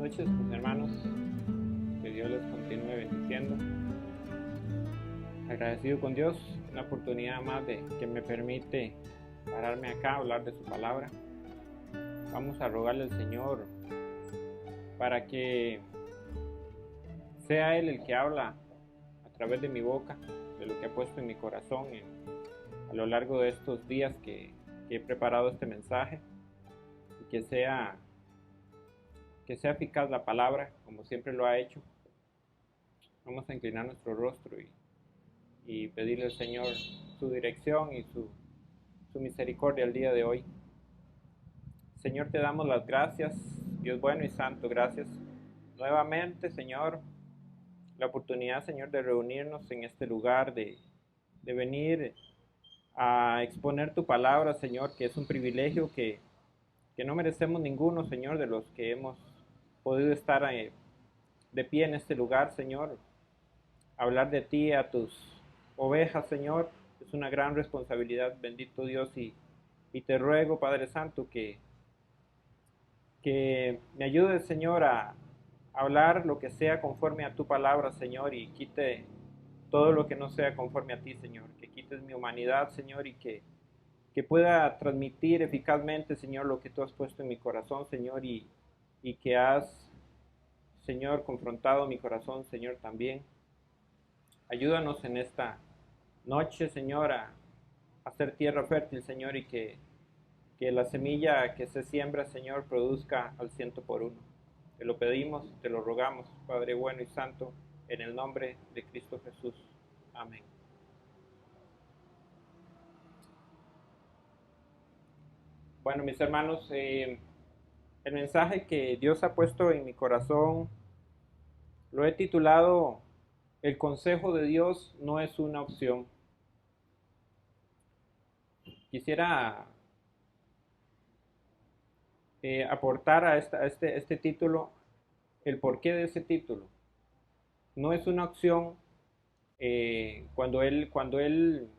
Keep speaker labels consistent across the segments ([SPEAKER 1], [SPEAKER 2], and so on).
[SPEAKER 1] noches, mis hermanos. Que Dios les continúe bendiciendo. Agradecido con Dios, una oportunidad más que me permite pararme acá a hablar de su palabra. Vamos a rogarle al Señor para que sea Él el que habla a través de mi boca, de lo que ha puesto en mi corazón a lo largo de estos días que he preparado este mensaje, y que sea eficaz la palabra, como siempre lo ha hecho. Vamos a inclinar nuestro rostro y pedirle al Señor su dirección y su misericordia el día de hoy. Señor, te damos las gracias, Dios bueno y santo. Gracias nuevamente, Señor, la oportunidad, Señor, de reunirnos en este lugar, de venir a exponer tu palabra, Señor, que es un privilegio que no merecemos ninguno, Señor, de los que hemos podido estar de pie en este lugar, Señor. Hablar de ti a tus ovejas, Señor, es una gran responsabilidad, bendito Dios, y te ruego, Padre Santo, que me ayudes, Señor, a hablar lo que sea conforme a tu palabra, Señor, y quite todo lo que no sea conforme a ti, Señor. Que quites mi humanidad, Señor, y que pueda transmitir eficazmente, Señor, lo que tú has puesto en mi corazón, Señor, y que has, Señor, confrontado mi corazón, Señor, también. Ayúdanos en esta noche, Señor, a hacer tierra fértil, Señor, y que la semilla que se siembra, Señor, produzca al 100%. Te lo pedimos, te lo rogamos, Padre bueno y santo, en el nombre de Cristo Jesús. Amén. Bueno, mis hermanos, el mensaje que Dios ha puesto en mi corazón lo he titulado "El consejo de Dios no es una opción". Quisiera aportar a este título el porqué de ese título. No es una opción. Cuando él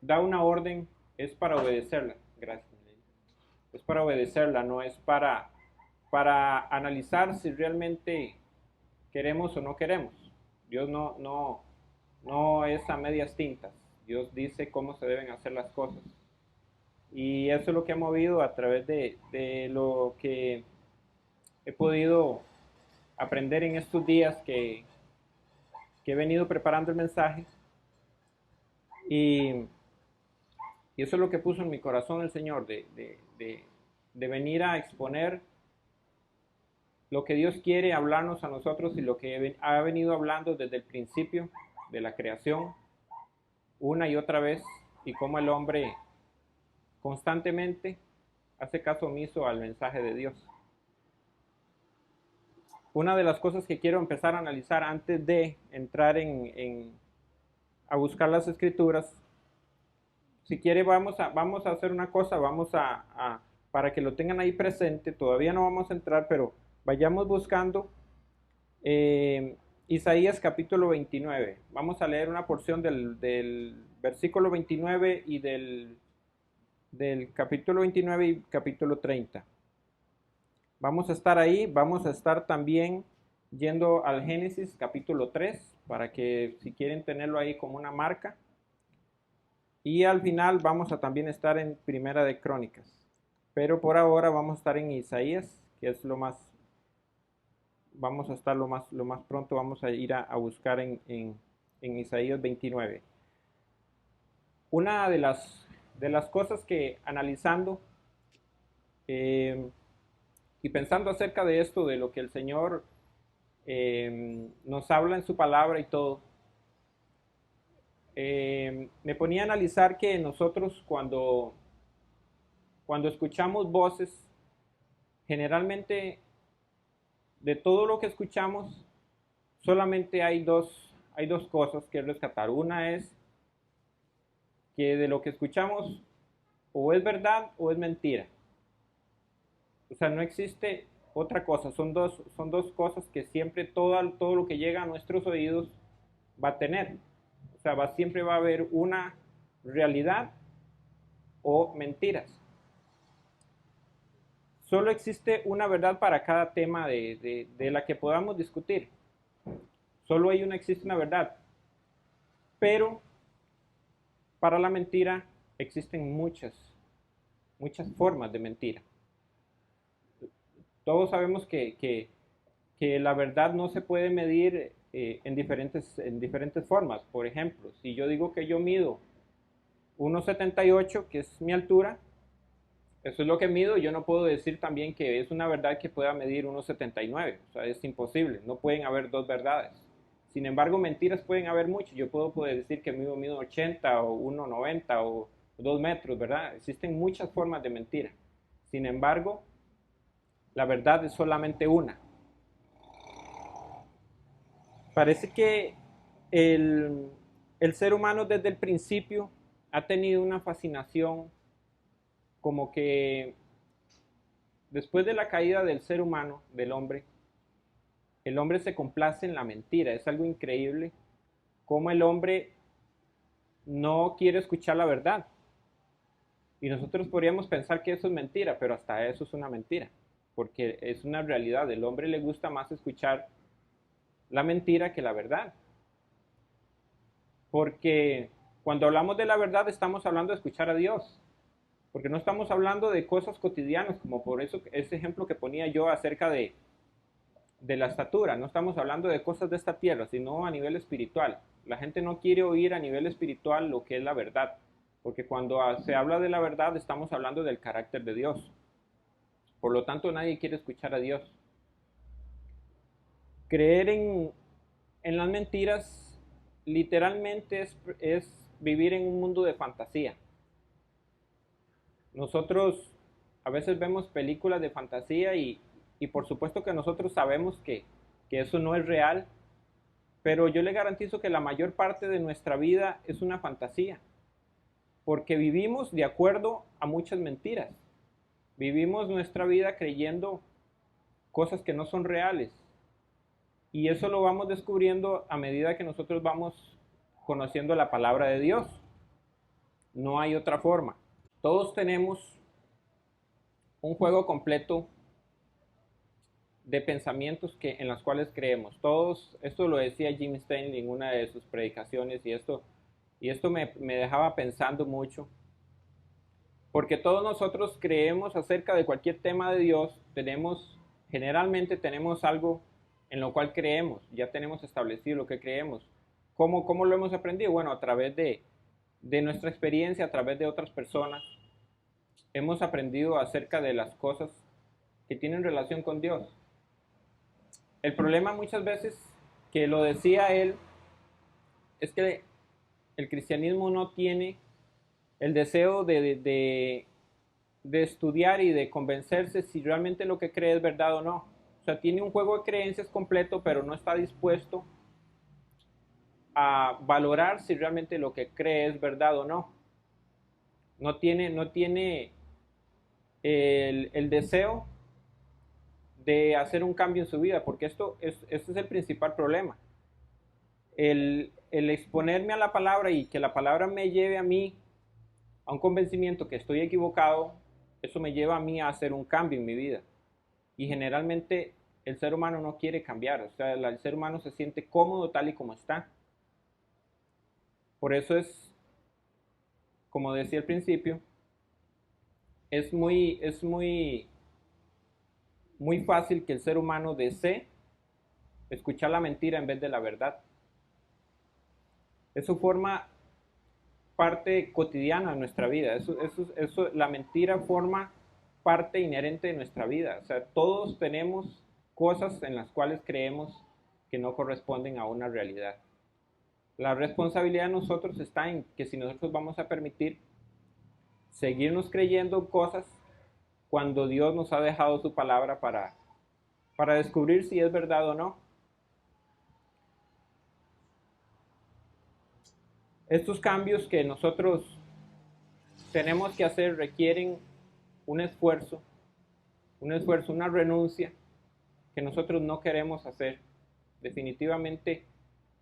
[SPEAKER 1] da una orden, es para obedecerla. Gracias. Es para obedecerla, no es para analizar si realmente queremos o no queremos. Dios no es a medias tintas. Dios dice cómo se deben hacer las cosas. Y eso es lo que ha movido a través de lo que he podido aprender en estos días que he venido preparando el mensaje. Y eso es lo que puso en mi corazón el Señor, de venir a exponer lo que Dios quiere hablarnos a nosotros y lo que ha venido hablando desde el principio de la creación, una y otra vez, y cómo el hombre constantemente hace caso omiso al mensaje de Dios. Una de las cosas que quiero empezar a analizar antes de entrar a buscar las escrituras, si quiere vamos a hacer una cosa, para que lo tengan ahí presente. Todavía no vamos a entrar, pero vayamos buscando Isaías capítulo 29. Vamos a leer una porción del versículo 29 y del capítulo 29 y capítulo 30. Vamos a estar ahí. Vamos a estar también yendo al Génesis capítulo 3, para que si quieren tenerlo ahí como una marca. Y al final vamos a también estar en Primera de Crónicas. Pero por ahora vamos a estar en Isaías, que es vamos a estar lo más pronto. Vamos a ir a buscar en Isaías 29. Una de las cosas que analizando y pensando acerca de esto, de lo que el Señor nos habla en su palabra y todo, me ponía a analizar que nosotros cuando escuchamos voces, generalmente de todo lo que escuchamos, solamente hay dos cosas que rescatar. Una es que de lo que escuchamos o es verdad o es mentira. O sea, no existe otra cosa. Son dos cosas que siempre todo lo que llega a nuestros oídos va a tener. O sea, siempre va a haber una realidad o mentiras. Solo existe una verdad para cada tema de la que podamos discutir. Solo existe una verdad. Pero para la mentira existen muchas formas de mentira. Todos sabemos que la verdad no se puede medir en diferentes formas. Por ejemplo, si yo digo que yo mido 1,78, que es mi altura, eso es lo que mido. Yo no puedo decir también que es una verdad que pueda medir 1,79. O sea, es imposible. No pueden haber dos verdades. Sin embargo, mentiras pueden haber muchas. Yo puedo decir que mido 80 o 1,90 o 2 metros, ¿verdad? Existen muchas formas de mentira. Sin embargo, la verdad es solamente una. Parece que el ser humano desde el principio ha tenido una fascinación, como que después de la caída del ser humano, del hombre, el hombre se complace en la mentira. Es algo increíble cómo el hombre no quiere escuchar la verdad. Y nosotros podríamos pensar que eso es mentira, pero hasta eso es una mentira, porque es una realidad. El hombre le gusta más escuchar la mentira que la verdad. Porque cuando hablamos de la verdad estamos hablando de escuchar a Dios. Porque no estamos hablando de cosas cotidianas, como por eso ese ejemplo que ponía yo acerca de la estatura. No estamos hablando de cosas de esta tierra, sino a nivel espiritual. La gente no quiere oír a nivel espiritual lo que es la verdad. Porque cuando se habla de la verdad estamos hablando del carácter de Dios. Por lo tanto, nadie quiere escuchar a Dios. Creer en las mentiras literalmente es vivir en un mundo de fantasía. Nosotros a veces vemos películas de fantasía y por supuesto que nosotros sabemos que eso no es real, pero yo le garantizo que la mayor parte de nuestra vida es una fantasía, porque vivimos de acuerdo a muchas mentiras. Vivimos nuestra vida creyendo cosas que no son reales. Y eso lo vamos descubriendo a medida que nosotros vamos conociendo la palabra de Dios. No hay otra forma. Todos tenemos un juego completo de pensamientos en los cuales creemos. Todos, esto lo decía Jim Stanley en una de sus predicaciones, y esto me dejaba pensando mucho. Porque todos nosotros creemos acerca de cualquier tema de Dios. Generalmente tenemos algo en lo cual creemos, ya tenemos establecido lo que creemos. ¿Cómo lo hemos aprendido? Bueno, a través de nuestra experiencia, a través de otras personas, hemos aprendido acerca de las cosas que tienen relación con Dios. El problema muchas veces, que lo decía él, es que el cristianismo no tiene el deseo de estudiar y de convencerse si realmente lo que cree es verdad o no. O sea, tiene un juego de creencias completo, pero no está dispuesto a valorar si realmente lo que cree es verdad o no. No tiene el deseo de hacer un cambio en su vida, porque este es el principal problema. El exponerme a la palabra y que la palabra me lleve a mí a un convencimiento que estoy equivocado, eso me lleva a mí a hacer un cambio en mi vida. Y generalmente el ser humano no quiere cambiar. O sea, el ser humano se siente cómodo tal y como está. Por eso es, como decía al principio, es muy fácil que el ser humano desee escuchar la mentira en vez de la verdad. Eso forma parte cotidiana de nuestra vida. La mentira forma parte inherente de nuestra vida. O sea, todos tenemos cosas en las cuales creemos que no corresponden a una realidad. La responsabilidad de nosotros está en que si nosotros vamos a permitir seguirnos creyendo cosas cuando Dios nos ha dejado su palabra para descubrir si es verdad o no. Estos cambios que nosotros tenemos que hacer requieren un esfuerzo, una renuncia que nosotros no queremos hacer. Definitivamente,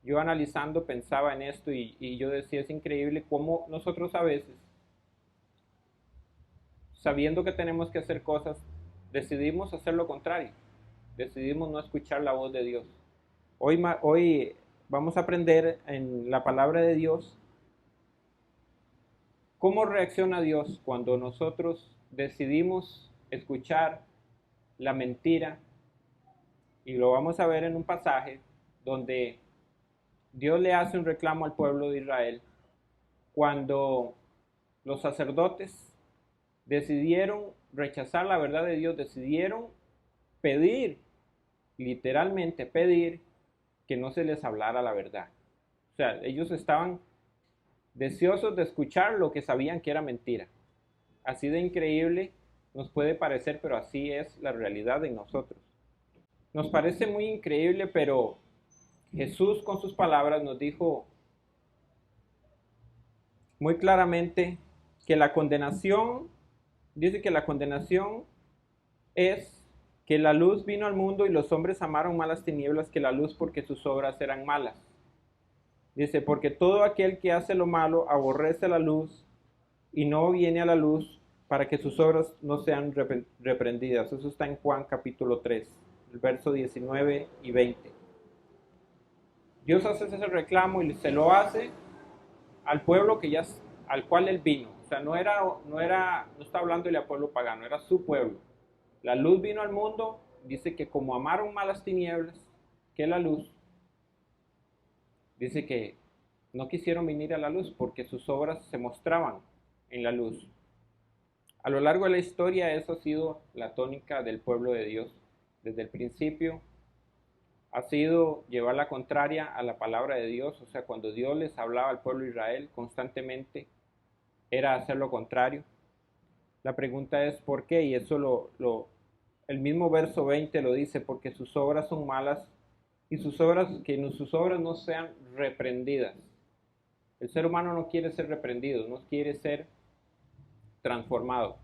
[SPEAKER 1] yo analizando pensaba en esto y yo decía, es increíble cómo nosotros a veces, sabiendo que tenemos que hacer cosas, decidimos hacer lo contrario. Decidimos no escuchar la voz de Dios. Hoy vamos a aprender en la palabra de Dios cómo reacciona Dios cuando nosotros decidimos escuchar la mentira. Y lo vamos a ver en un pasaje donde Dios le hace un reclamo al pueblo de Israel cuando los sacerdotes decidieron rechazar la verdad de Dios, decidieron pedir, literalmente pedir, que no se les hablara la verdad. O sea, ellos estaban deseosos de escuchar lo que sabían que era mentira. Así de increíble nos puede parecer, pero así es la realidad en nosotros. Nos parece muy increíble, pero Jesús con sus palabras nos dijo muy claramente que la condenación, dice que la condenación es que la luz vino al mundo y los hombres amaron más las tinieblas que la luz porque sus obras eran malas. Dice, porque todo aquel que hace lo malo aborrece la luz y no viene a la luz para que sus obras no sean reprendidas. Eso está en Juan capítulo 3, el verso 19 y 20. Dios hace ese reclamo y se lo hace al pueblo al cual él vino. O sea, no está hablándole al pueblo pagano, era su pueblo. La luz vino al mundo, dice que como amaron más las tinieblas que la luz, dice que no quisieron venir a la luz porque sus obras se mostraban en la luz. A lo largo de la historia eso ha sido la tónica del pueblo de Dios. Desde el principio ha sido llevar la contraria a la palabra de Dios. O sea, cuando Dios les hablaba al pueblo de Israel constantemente era hacer lo contrario. La pregunta es ¿por qué? Y eso el mismo verso 20 lo dice, porque sus obras son malas y sus obras no sean reprendidas. El ser humano no quiere ser reprendido, no quiere ser transformado.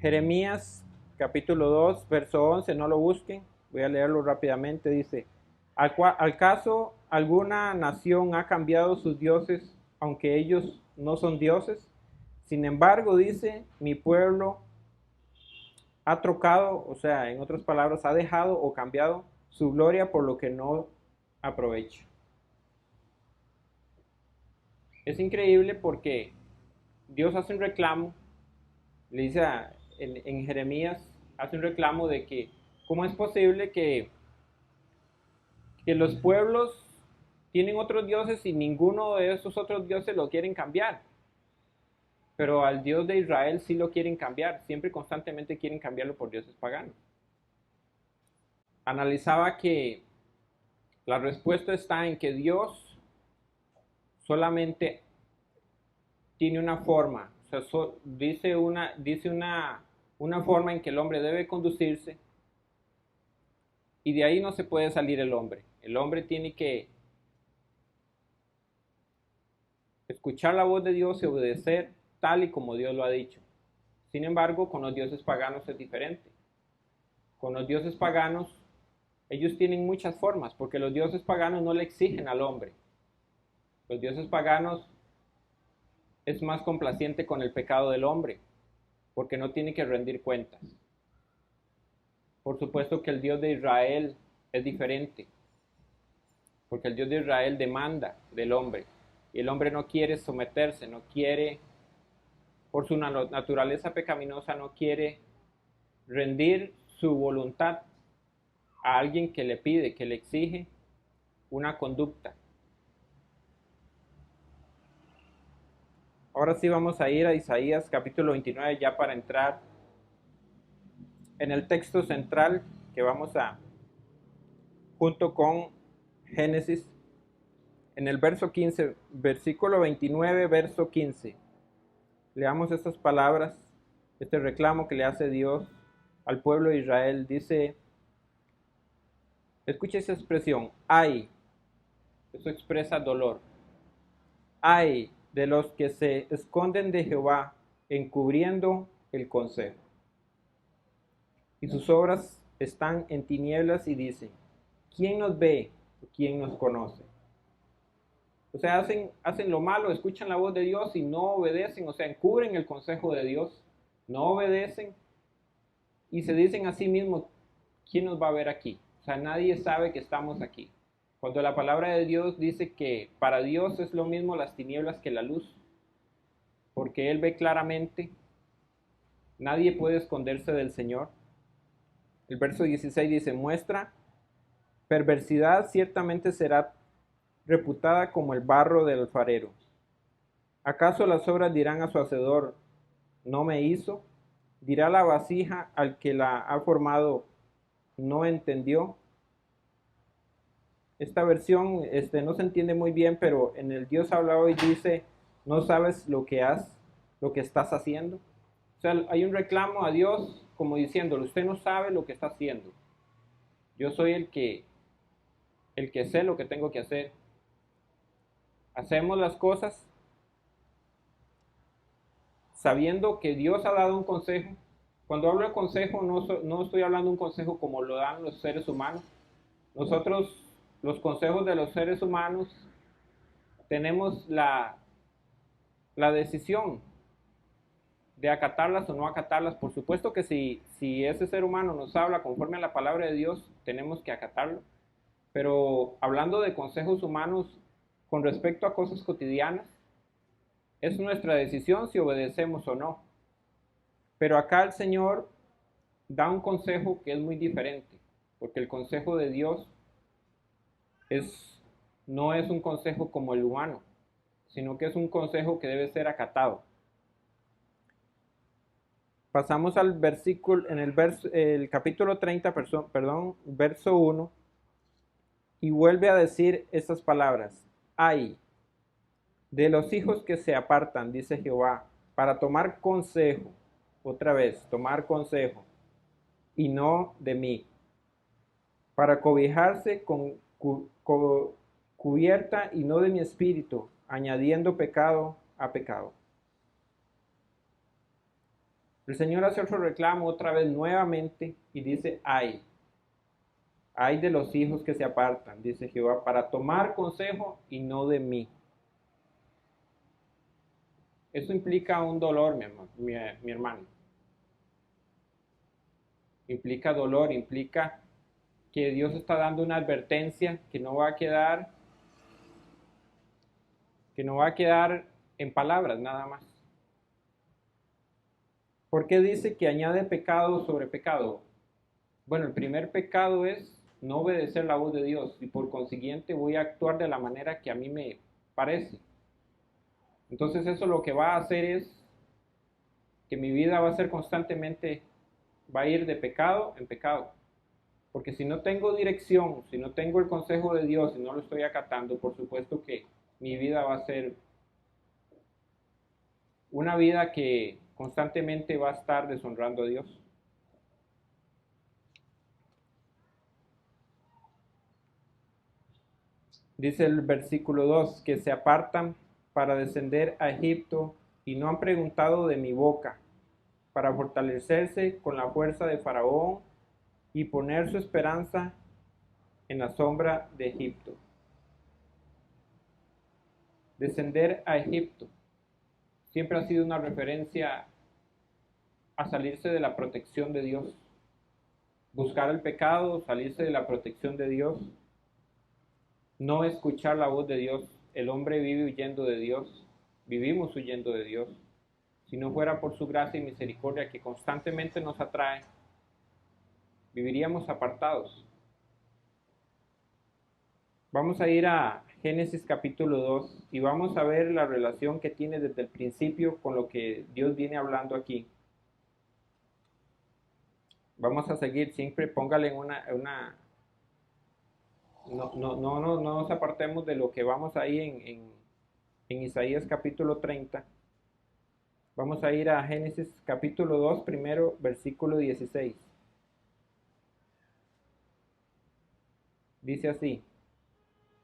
[SPEAKER 1] Jeremías capítulo 2, verso 11, no lo busquen, voy a leerlo rápidamente, dice, ¿Acaso alguna nación ha cambiado sus dioses, aunque ellos no son dioses? Sin embargo, dice, mi pueblo ha trocado, o sea, en otras palabras, ha dejado o cambiado su gloria por lo que no aprovecha. Es increíble porque Dios hace un reclamo, le dice en Jeremías, hace un reclamo de que cómo es posible que los pueblos tienen otros dioses y ninguno de esos otros dioses lo quieren cambiar. Pero al Dios de Israel sí lo quieren cambiar, siempre y constantemente quieren cambiarlo por dioses paganos. Analizaba que la respuesta está en que Dios solamente tiene una forma, o sea, dice una forma en que el hombre debe conducirse y de ahí no se puede salir el hombre. El hombre tiene que escuchar la voz de Dios y obedecer tal y como Dios lo ha dicho. Sin embargo, con los dioses paganos es diferente. Con los dioses paganos, ellos tienen muchas formas, porque los dioses paganos no le exigen al hombre. Los dioses paganos es más complaciente con el pecado del hombre, porque no tiene que rendir cuentas. Por supuesto que el Dios de Israel es diferente, porque el Dios de Israel demanda del hombre, y el hombre no quiere someterse, no quiere, por su naturaleza pecaminosa, no quiere rendir su voluntad a alguien que le pide, que le exige una conducta. Ahora sí vamos a ir a Isaías capítulo 29 ya para entrar en el texto central que vamos a, junto con Génesis, en el verso 15, versículo 29, verso 15. Leamos estas palabras, este reclamo que le hace Dios al pueblo de Israel. Dice, escucha esa expresión, ay, eso expresa dolor. Ay de los que se esconden de Jehová, encubriendo el consejo. Y sus obras están en tinieblas y dicen, ¿quién nos ve? ¿Quién nos conoce? O sea, hacen lo malo, escuchan la voz de Dios y no obedecen, o sea, encubren el consejo de Dios. no obedecen y se dicen a sí mismos, ¿quién nos va a ver aquí? O sea, nadie sabe que estamos aquí. Cuando la palabra de Dios dice que para Dios es lo mismo las tinieblas que la luz, porque Él ve claramente, nadie puede esconderse del Señor. El verso 16 dice, muestra perversidad ciertamente será reputada como el barro del alfarero. ¿Acaso las obras dirán a su hacedor, no me hizo? ¿Dirá la vasija al que la ha formado, no entendió? Esta versión no se entiende muy bien, pero en el Dios habla hoy dice, no sabes lo que estás haciendo. O sea, hay un reclamo a Dios como diciéndole, usted no sabe lo que está haciendo. Yo soy el que sé lo que tengo que hacer. Hacemos las cosas sabiendo que Dios ha dado un consejo. Cuando hablo de consejo, no estoy hablando de un consejo como lo dan los seres humanos. Nosotros, los consejos de los seres humanos, tenemos la decisión de acatarlas o no acatarlas. Por supuesto que si ese ser humano nos habla conforme a la palabra de Dios, tenemos que acatarlo. Pero hablando de consejos humanos con respecto a cosas cotidianas, es nuestra decisión si obedecemos o no. Pero acá el Señor da un consejo que es muy diferente, porque el consejo de Dios no es un consejo como el humano, sino que es un consejo que debe ser acatado. Pasamos al versículo, el capítulo 30, verso 1, y vuelve a decir estas palabras. Ay, de los hijos que se apartan, dice Jehová, para tomar consejo, otra vez, tomar consejo, y no de mí, para cobijarse con cubierta y no de mi espíritu, añadiendo pecado a pecado. El Señor hace otro reclamo otra vez nuevamente y dice, ay de los hijos que se apartan, dice Jehová, para tomar consejo y no de mí. Eso implica un dolor, mi hermano. Implica dolor, implica que Dios está dando una advertencia que no va a quedar en palabras nada más. ¿Por qué dice que añade pecado sobre pecado? Bueno, el primer pecado es no obedecer la voz de Dios y por consiguiente voy a actuar de la manera que a mí me parece. Entonces eso lo que va a hacer es que mi vida va a ser constantemente, va a ir de pecado en pecado. Porque si no tengo dirección, si no tengo el consejo de Dios, si no lo estoy acatando, por supuesto que mi vida va a ser una vida que constantemente va a estar deshonrando a Dios. Dice el versículo 2, que se apartan para descender a Egipto y no han preguntado de mi boca, para fortalecerse con la fuerza de Faraón y poner su esperanza en la sombra de Egipto. Descender a Egipto siempre ha sido una referencia a salirse de la protección de Dios. Buscar el pecado, salirse de la protección de Dios, no escuchar la voz de Dios. El hombre vive huyendo de Dios, vivimos huyendo de Dios. Si no fuera por su gracia y misericordia que constantemente nos atrae, viviríamos apartados. Vamos a ir a Génesis capítulo 2 y vamos a ver la relación que tiene desde el principio con lo que Dios viene hablando aquí. Vamos a seguir, siempre póngale no nos apartemos de lo que vamos ahí en Isaías capítulo 30. Vamos a ir a Génesis capítulo 2, primero, versículo 16. Dice así,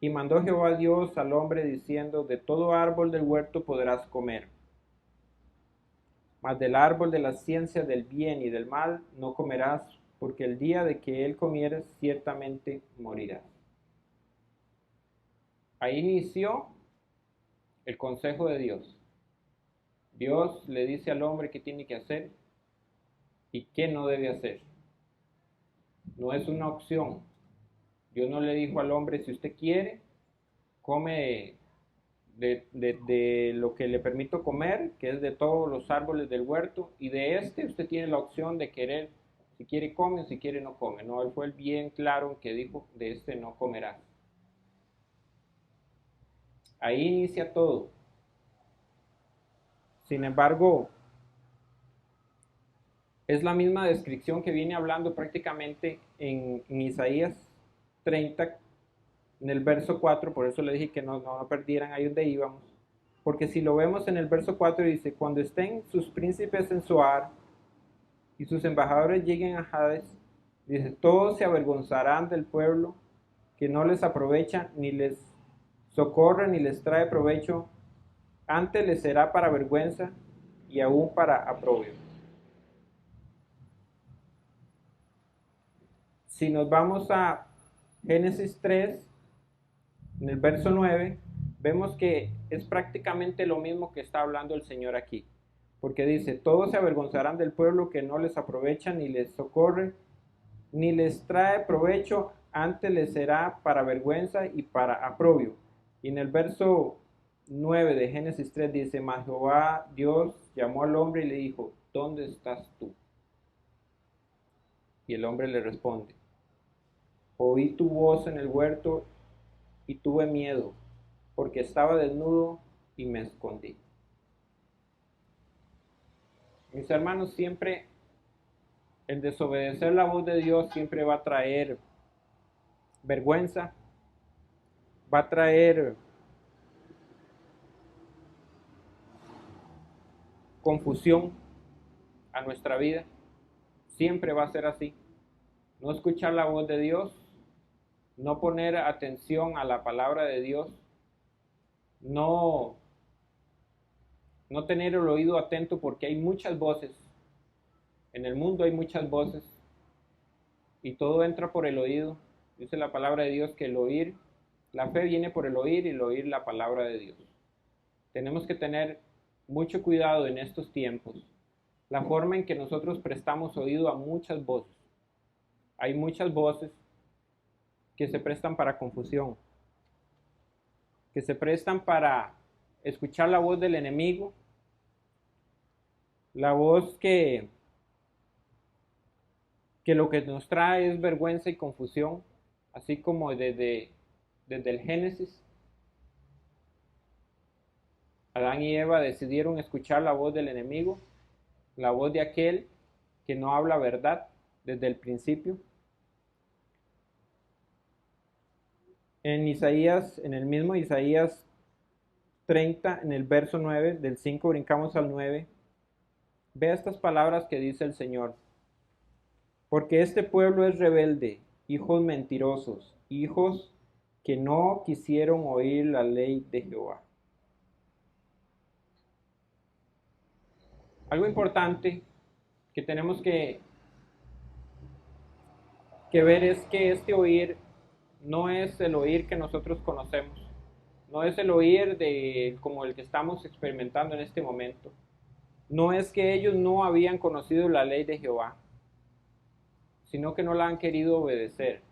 [SPEAKER 1] y mandó Jehová Dios al hombre diciendo, de todo árbol del huerto podrás comer, mas del árbol de la ciencia del bien y del mal no comerás, porque el día de que él comieres ciertamente morirás. Ahí inició el consejo de Dios. Dios le dice al hombre qué tiene que hacer y qué no debe hacer. No es una opción. Dios no le dijo al hombre, si usted quiere, come de lo que le permito comer, que es de todos los árboles del huerto, y de este usted tiene la opción de querer, si quiere come o si quiere no come. No, él fue bien claro en que dijo, de este no comerás. Ahí inicia todo. Sin embargo, es la misma descripción que viene hablando prácticamente en Isaías 30, en el verso 4, por eso le dije que no perdieran ahí donde íbamos. Porque si lo vemos en el verso 4 dice, cuando estén sus príncipes en Zoar y sus embajadores lleguen a Hades, dice, todos se avergonzarán del pueblo que no les aprovecha, ni les socorre, ni les trae provecho, antes les será para vergüenza y aún para aprobio. Si nos vamos a Génesis 3, en el verso 9, vemos que es prácticamente lo mismo que está hablando el Señor aquí. Porque dice, todos se avergonzarán del pueblo que no les aprovecha, ni les socorre, ni les trae provecho, antes les será para vergüenza y para aprobio. Y en el verso 9 de Génesis 3 dice, mas Jehová Dios llamó al hombre y le dijo, ¿dónde estás tú? Y el hombre le responde, oí tu voz en el huerto y tuve miedo, porque estaba desnudo y me escondí. Mis hermanos, siempre el desobedecer la voz de Dios siempre va a traer vergüenza, va a traer confusión a nuestra vida. Siempre va a ser así. No escuchar la voz de Dios, no poner atención a la palabra de Dios, no tener el oído atento porque hay muchas voces. En el mundo hay muchas voces y todo entra por el oído. Dice la palabra de Dios que el oír, la fe viene por el oír y el oír la palabra de Dios. Tenemos que tener mucho cuidado en estos tiempos. La forma en que nosotros prestamos oído a muchas voces. Hay muchas voces que se prestan para confusión, que se prestan para escuchar la voz del enemigo, la voz que lo que nos trae es vergüenza y confusión, así como desde el Génesis, Adán y Eva decidieron escuchar la voz del enemigo, la voz de aquel que no habla verdad desde el principio. En Isaías, en el mismo Isaías 30, en el verso 9, del 5 brincamos al 9, ve estas palabras que dice el Señor. Porque este pueblo es rebelde, hijos mentirosos, hijos que no quisieron oír la ley de Jehová. Algo importante que tenemos que ver es que este oír no es el oír que nosotros conocemos, no es el oír como el que estamos experimentando en este momento. No es que ellos no habían conocido la ley de Jehová, sino que no la han querido obedecer.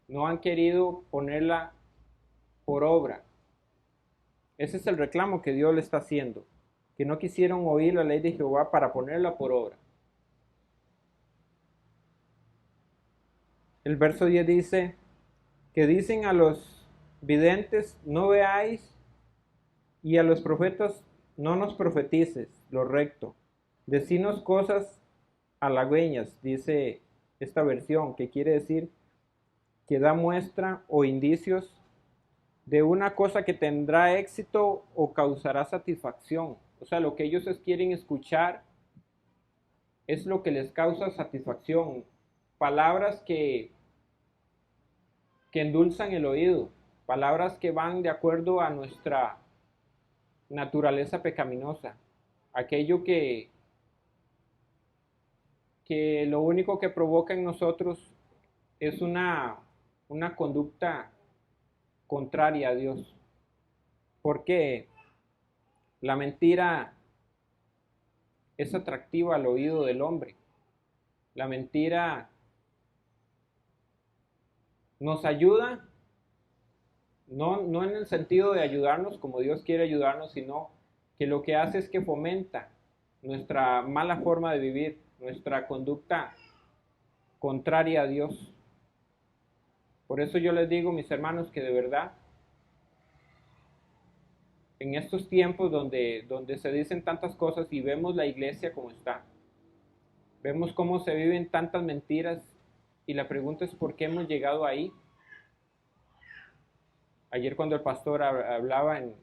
[SPEAKER 1] No han querido ponerla por obra. Ese es el reclamo que Dios le está haciendo, que no quisieron oír la ley de Jehová para ponerla por obra. El verso 10 dice, que dicen a los videntes, no veáis, y a los profetas, no nos profetices lo recto. Decinos cosas halagüeñas, dice esta versión, que quiere decir que da muestra o indicios de una cosa que tendrá éxito o causará satisfacción. O sea, lo que ellos quieren escuchar es lo que les causa satisfacción. Palabras que endulzan el oído, palabras que van de acuerdo a nuestra naturaleza pecaminosa, aquello que lo único que provoca en nosotros es una conducta contraria a Dios, porque la mentira es atractiva al oído del hombre. La mentira nos ayuda, no en el sentido de ayudarnos como Dios quiere ayudarnos, sino que lo que hace es que fomenta nuestra mala forma de vivir, nuestra conducta contraria a Dios. Por eso yo les digo, mis hermanos, que de verdad, en estos tiempos donde se dicen tantas cosas y vemos la iglesia como está, vemos cómo se viven tantas mentiras y la pregunta es ¿por qué hemos llegado ahí? Ayer cuando el pastor hablaba en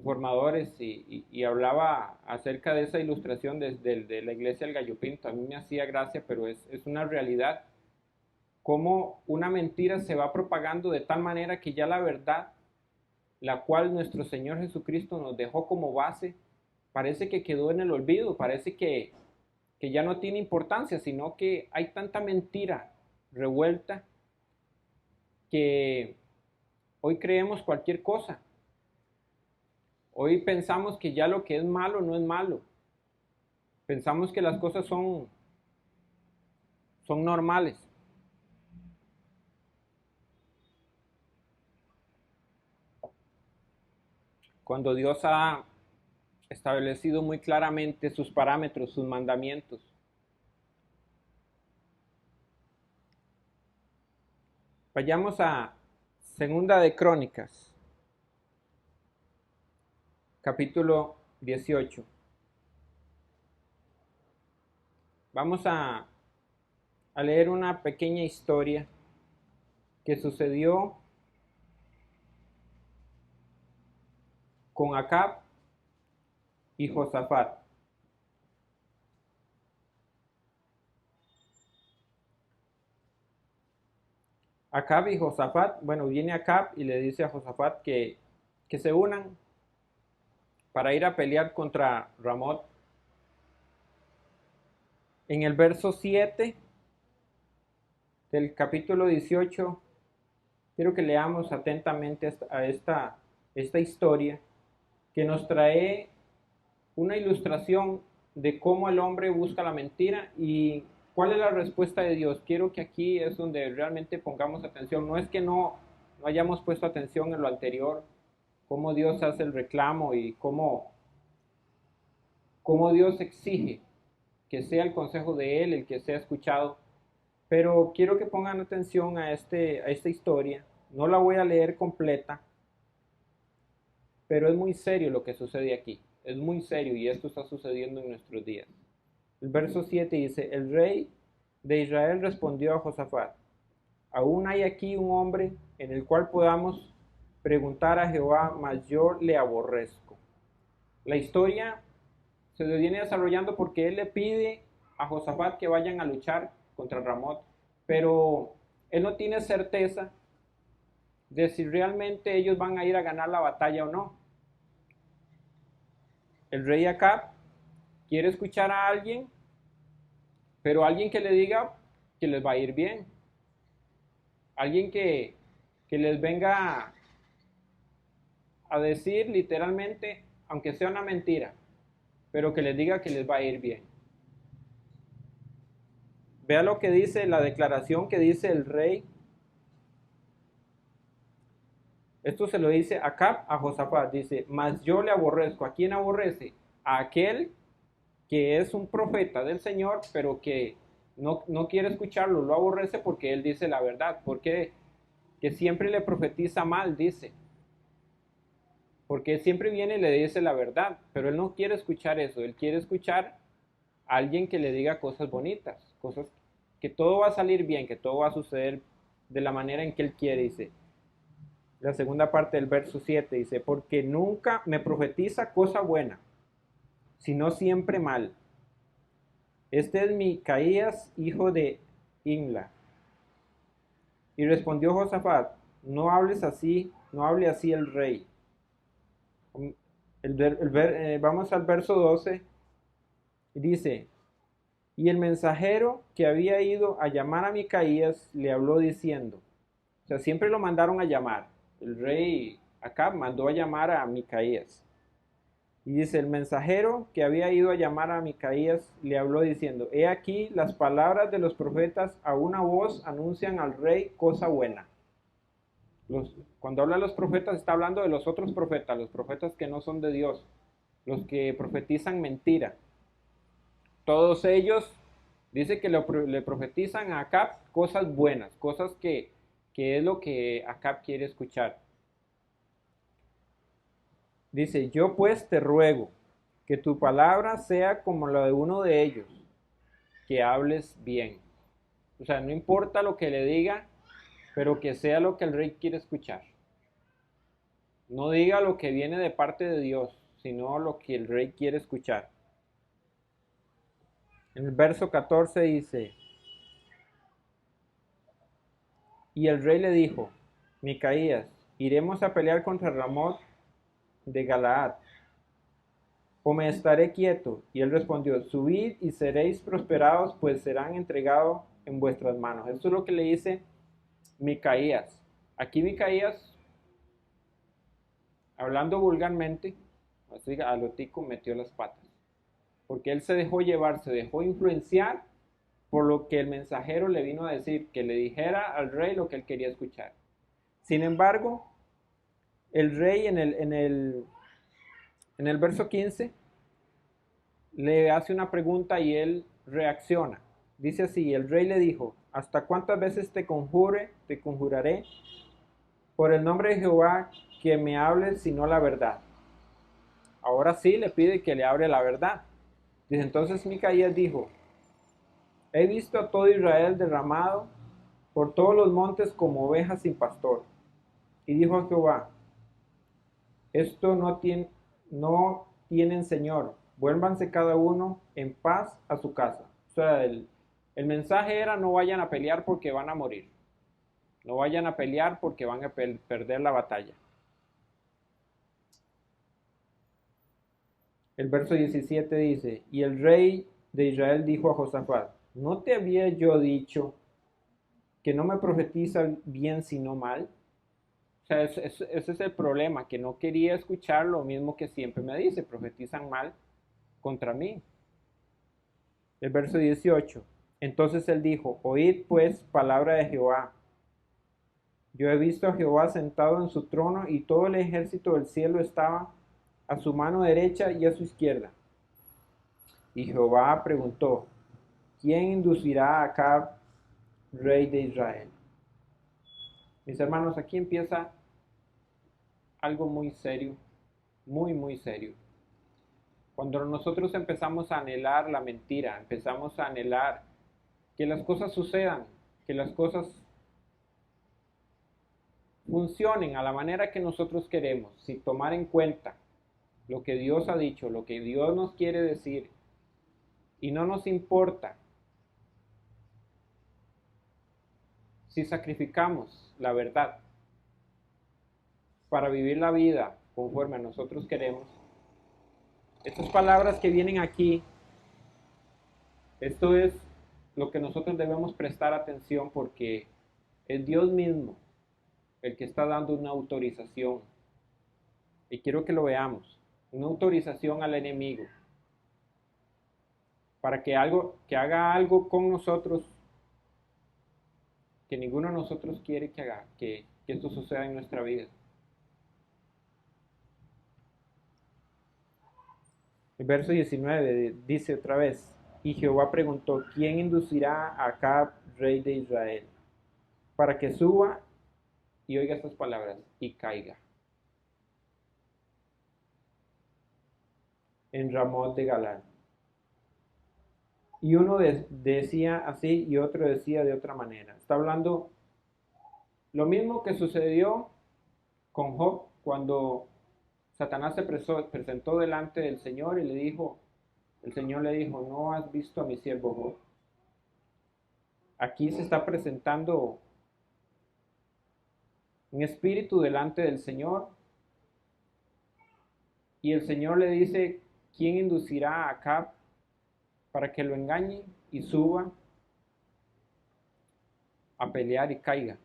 [SPEAKER 1] formadores y hablaba acerca de esa ilustración de la iglesia del Gallo Pinto, a mí me hacía gracia, pero es una realidad. Cómo una mentira se va propagando de tal manera que ya la verdad, la cual nuestro Señor Jesucristo nos dejó como base, parece que quedó en el olvido, parece que ya no tiene importancia, sino que hay tanta mentira revuelta que hoy creemos cualquier cosa. Hoy pensamos que ya lo que es malo no es malo. Pensamos que las cosas son normales. Cuando Dios ha establecido muy claramente sus parámetros, sus mandamientos. Vayamos a Segunda de Crónicas, capítulo 18. Vamos a leer una pequeña historia que sucedió con Acab y Josafat. Acab y Josafat, bueno, viene Acab y le dice a Josafat que se unan para ir a pelear contra Ramot. En el verso 7 del capítulo 18, quiero que leamos atentamente a esta historia que nos trae una ilustración de cómo el hombre busca la mentira y cuál es la respuesta de Dios. Quiero que aquí es donde realmente pongamos atención. No es que no hayamos puesto atención en lo anterior, cómo Dios hace el reclamo y cómo Dios exige que sea el consejo de Él el que sea escuchado. Pero quiero que pongan atención a esta historia. No la voy a leer completa, pero es muy serio lo que sucede aquí. Es muy serio y esto está sucediendo en nuestros días. El verso 7 dice, el rey de Israel respondió a Josafat, aún hay aquí un hombre en el cual podamos preguntar a Jehová, mas yo le aborrezco. La historia se viene desarrollando porque él le pide a Josafat que vayan a luchar contra Ramot, pero él no tiene certeza de si realmente ellos van a ir a ganar la batalla o no. El rey Acab quiere escuchar a alguien, pero alguien que le diga que les va a ir bien. Alguien que les venga a decir literalmente, aunque sea una mentira, pero que les diga que les va a ir bien. Vea lo que dice la declaración que dice el rey. Esto se lo dice Acab a Josafat. Dice, mas yo le aborrezco. ¿A quién aborrece? A aquel que es un profeta del Señor, pero que no quiere escucharlo. Lo aborrece porque él dice la verdad. Porque que siempre le profetiza mal, dice. Porque siempre viene y le dice la verdad. Pero él no quiere escuchar eso. Él quiere escuchar a alguien que le diga cosas bonitas. Cosas que todo va a salir bien, que todo va a suceder de la manera en que él quiere, dice. La segunda parte del verso 7 dice, porque nunca me profetiza cosa buena, sino siempre mal. Este es Micaías, hijo de Imla. Y respondió Josafat, no hables así, no hable así el rey. Vamos al verso 12. Dice, y el mensajero que había ido a llamar a Micaías le habló diciendo, o sea, siempre lo mandaron a llamar. El rey Acab mandó a llamar a Micaías. Y dice, el mensajero que había ido a llamar a Micaías le habló diciendo, he aquí las palabras de los profetas a una voz anuncian al rey cosa buena. Cuando habla de los profetas está hablando de los otros profetas, los profetas que no son de Dios, los que profetizan mentira. Todos ellos dice que le profetizan a Acab cosas buenas, cosas que es lo que Acab quiere escuchar. Dice, yo pues te ruego que tu palabra sea como la de uno de ellos, que hables bien. O sea, no importa lo que le diga, pero que sea lo que el rey quiere escuchar. No diga lo que viene de parte de Dios, sino lo que el rey quiere escuchar. En el verso 14 dice, y el rey le dijo, Micaías, iremos a pelear contra Ramot de Galaad, o me estaré quieto. Y él respondió, subid y seréis prosperados, pues serán entregados en vuestras manos. Esto es lo que le dice Micaías. Aquí Micaías, hablando vulgarmente, así a lo tico metió las patas. Porque él se dejó llevar, se dejó influenciar por lo que el mensajero le vino a decir, que le dijera al rey lo que él quería escuchar. Sin embargo, el rey en el verso 15 le hace una pregunta y él reacciona. Dice así, el rey le dijo, ¿hasta cuántas veces te conjuraré por el nombre de Jehová que me hables sino la verdad? Ahora sí le pide que le hable la verdad. Dice, entonces Micaías dijo, he visto a todo Israel derramado por todos los montes como ovejas sin pastor. Y dijo a Jehová, esto no tienen Señor, vuélvanse cada uno en paz a su casa. O sea, el mensaje era no vayan a pelear porque van a morir. No vayan a pelear porque van a perder la batalla. El verso 17 dice, y el rey de Israel dijo a Josafat, ¿no te había yo dicho que no me profetiza bien sino mal? O sea, ese es el problema, que no quería escuchar lo mismo que siempre me dice, profetizan mal contra mí. El verso 18, entonces él dijo, oíd pues palabra de Jehová. Yo he visto a Jehová sentado en su trono y todo el ejército del cielo estaba a su mano derecha y a su izquierda. Y Jehová preguntó, ¿quién inducirá a Acab, rey de Israel? Mis hermanos, aquí empieza algo muy serio, muy serio. Cuando nosotros empezamos a anhelar la mentira, empezamos a anhelar que las cosas sucedan, que las cosas funcionen a la manera que nosotros queremos, sin tomar en cuenta lo que Dios ha dicho, lo que Dios nos quiere decir, y no nos importa si sacrificamos la verdad para vivir la vida conforme a nosotros queremos. Estas palabras que vienen aquí, esto es lo que nosotros debemos prestar atención porque es Dios mismo el que está dando una autorización. Y quiero que lo veamos, una autorización al enemigo para que haga algo con nosotros que ninguno de nosotros quiere que haga, que esto suceda en nuestra vida. El verso 19 dice otra vez, y Jehová preguntó, ¿quién inducirá a Acab, rey de Israel, para que suba y oiga estas palabras y caiga en Ramot de Galán? Y uno decía así y otro decía de otra manera. Está hablando lo mismo que sucedió con Job cuando Satanás se presentó delante del Señor y el Señor le dijo, ¿no has visto a mi siervo Job? Aquí se está presentando un espíritu delante del Señor y el Señor le dice, ¿quién inducirá a Acab para que lo engañe y suba a pelear y caiga?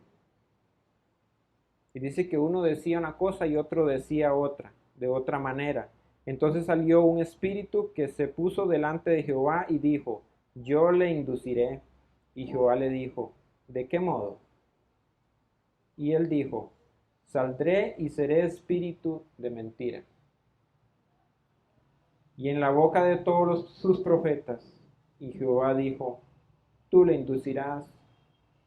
[SPEAKER 1] Y dice que uno decía una cosa y otro decía otra, de otra manera. Entonces salió un espíritu que se puso delante de Jehová y dijo, yo le induciré. Y Jehová le dijo, ¿de qué modo? Y él dijo, saldré y seré espíritu de mentira. Y en la boca de todos sus profetas. Y Jehová dijo, tú le inducirás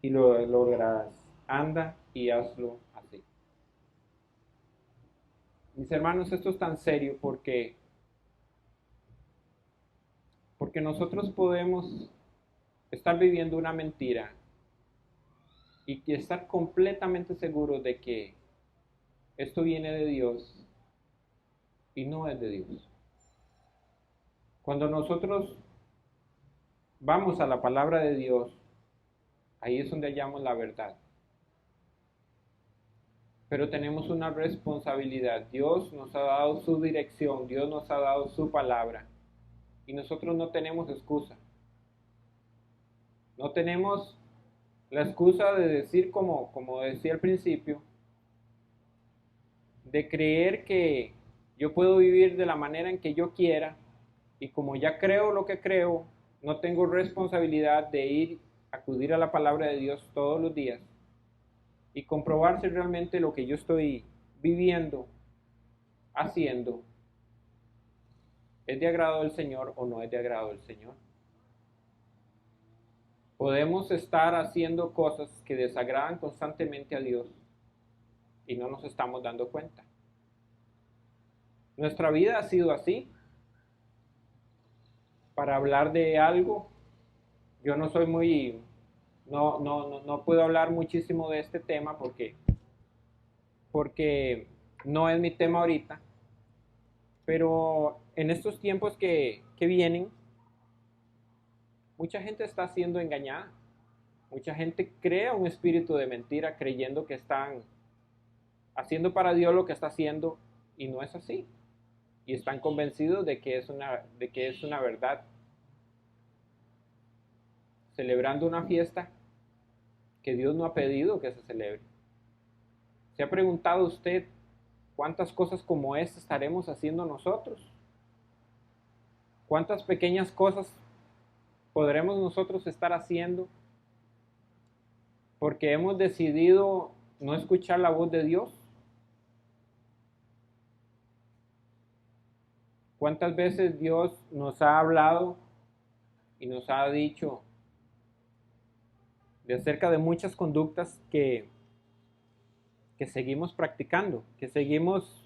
[SPEAKER 1] y lo lograrás. Anda y hazlo así. Mis hermanos, esto es tan serio porque nosotros podemos estar viviendo una mentira y estar completamente seguros de que esto viene de Dios y no es de Dios. Cuando nosotros vamos a la palabra de Dios, ahí es donde hallamos la verdad. Pero tenemos una responsabilidad. Dios nos ha dado su dirección, Dios nos ha dado su palabra y nosotros no tenemos excusa. No tenemos la excusa de decir como decía al principio, de creer que yo puedo vivir de la manera en que yo quiera y como ya creo lo que creo, no tengo responsabilidad de acudir a la palabra de Dios todos los días y comprobar si realmente lo que yo estoy viviendo, haciendo, es de agrado del Señor o no es de agrado del Señor. Podemos estar haciendo cosas que desagradan constantemente a Dios y no nos estamos dando cuenta. Nuestra vida ha sido así. Para hablar de algo, yo no soy muy, no puedo hablar muchísimo de este tema porque no es mi tema ahorita, pero en estos tiempos que vienen, mucha gente está siendo engañada, mucha gente crea un espíritu de mentira creyendo que están haciendo para Dios lo que está haciendo y no es así, y están convencidos de que es una verdad, celebrando una fiesta que Dios no ha pedido que se celebre. ¿Se ha preguntado usted cuántas cosas como esta estaremos haciendo nosotros? ¿Cuántas pequeñas cosas podremos nosotros estar haciendo porque hemos decidido no escuchar la voz de Dios? ¿Cuántas veces Dios nos ha hablado y nos ha dicho de acerca de muchas conductas que seguimos practicando, que seguimos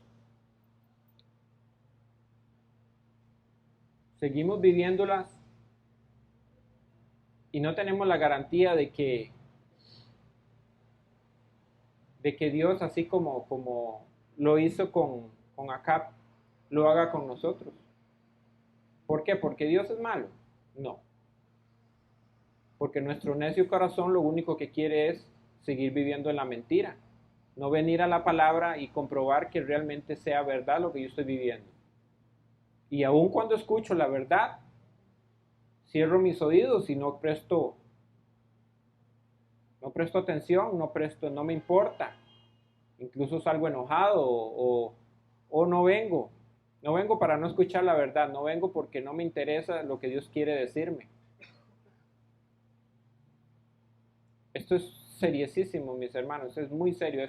[SPEAKER 1] viviéndolas y no tenemos la garantía de que Dios, así como lo hizo con Acab, lo haga con nosotros? ¿Por qué? ¿Porque Dios es malo? No. Porque nuestro necio corazón lo único que quiere es seguir viviendo en la mentira, no venir a la palabra y comprobar que realmente sea verdad lo que yo estoy viviendo. Y aun cuando escucho la verdad, cierro mis oídos y no presto atención, no me importa. Incluso salgo enojado o no vengo. No vengo para no escuchar la verdad, no vengo porque no me interesa lo que Dios quiere decirme. Esto es seriosísimo, mis hermanos, es muy serio.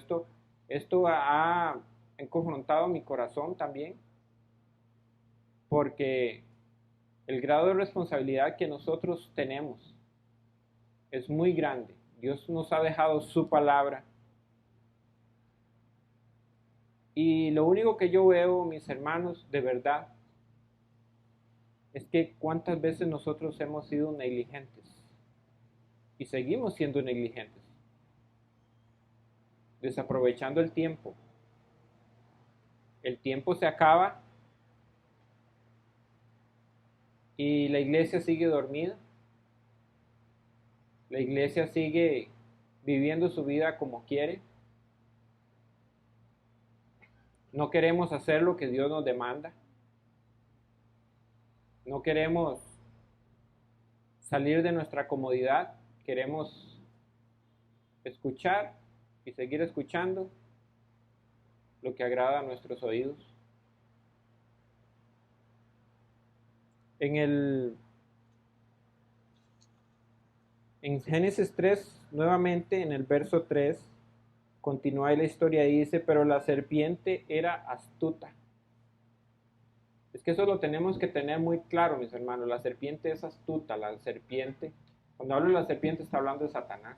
[SPEAKER 1] Esto ha confrontado mi corazón también, porque el grado de responsabilidad que nosotros tenemos es muy grande. Dios nos ha dejado su palabra. Y lo único que yo veo, mis hermanos, de verdad, es que cuántas veces nosotros hemos sido negligentes y seguimos siendo negligentes, desaprovechando el tiempo. El tiempo se acaba y la iglesia sigue dormida. La iglesia sigue viviendo su vida como quiere. No queremos hacer lo que Dios nos demanda. No queremos salir de nuestra comodidad. Queremos escuchar y seguir escuchando lo que agrada a nuestros oídos. En en Génesis 3, nuevamente en el verso 3, continúa la historia y dice, pero la serpiente era astuta. Es que eso lo tenemos que tener muy claro, mis hermanos. La serpiente es astuta, la serpiente. Cuando hablo de la serpiente está hablando de Satanás.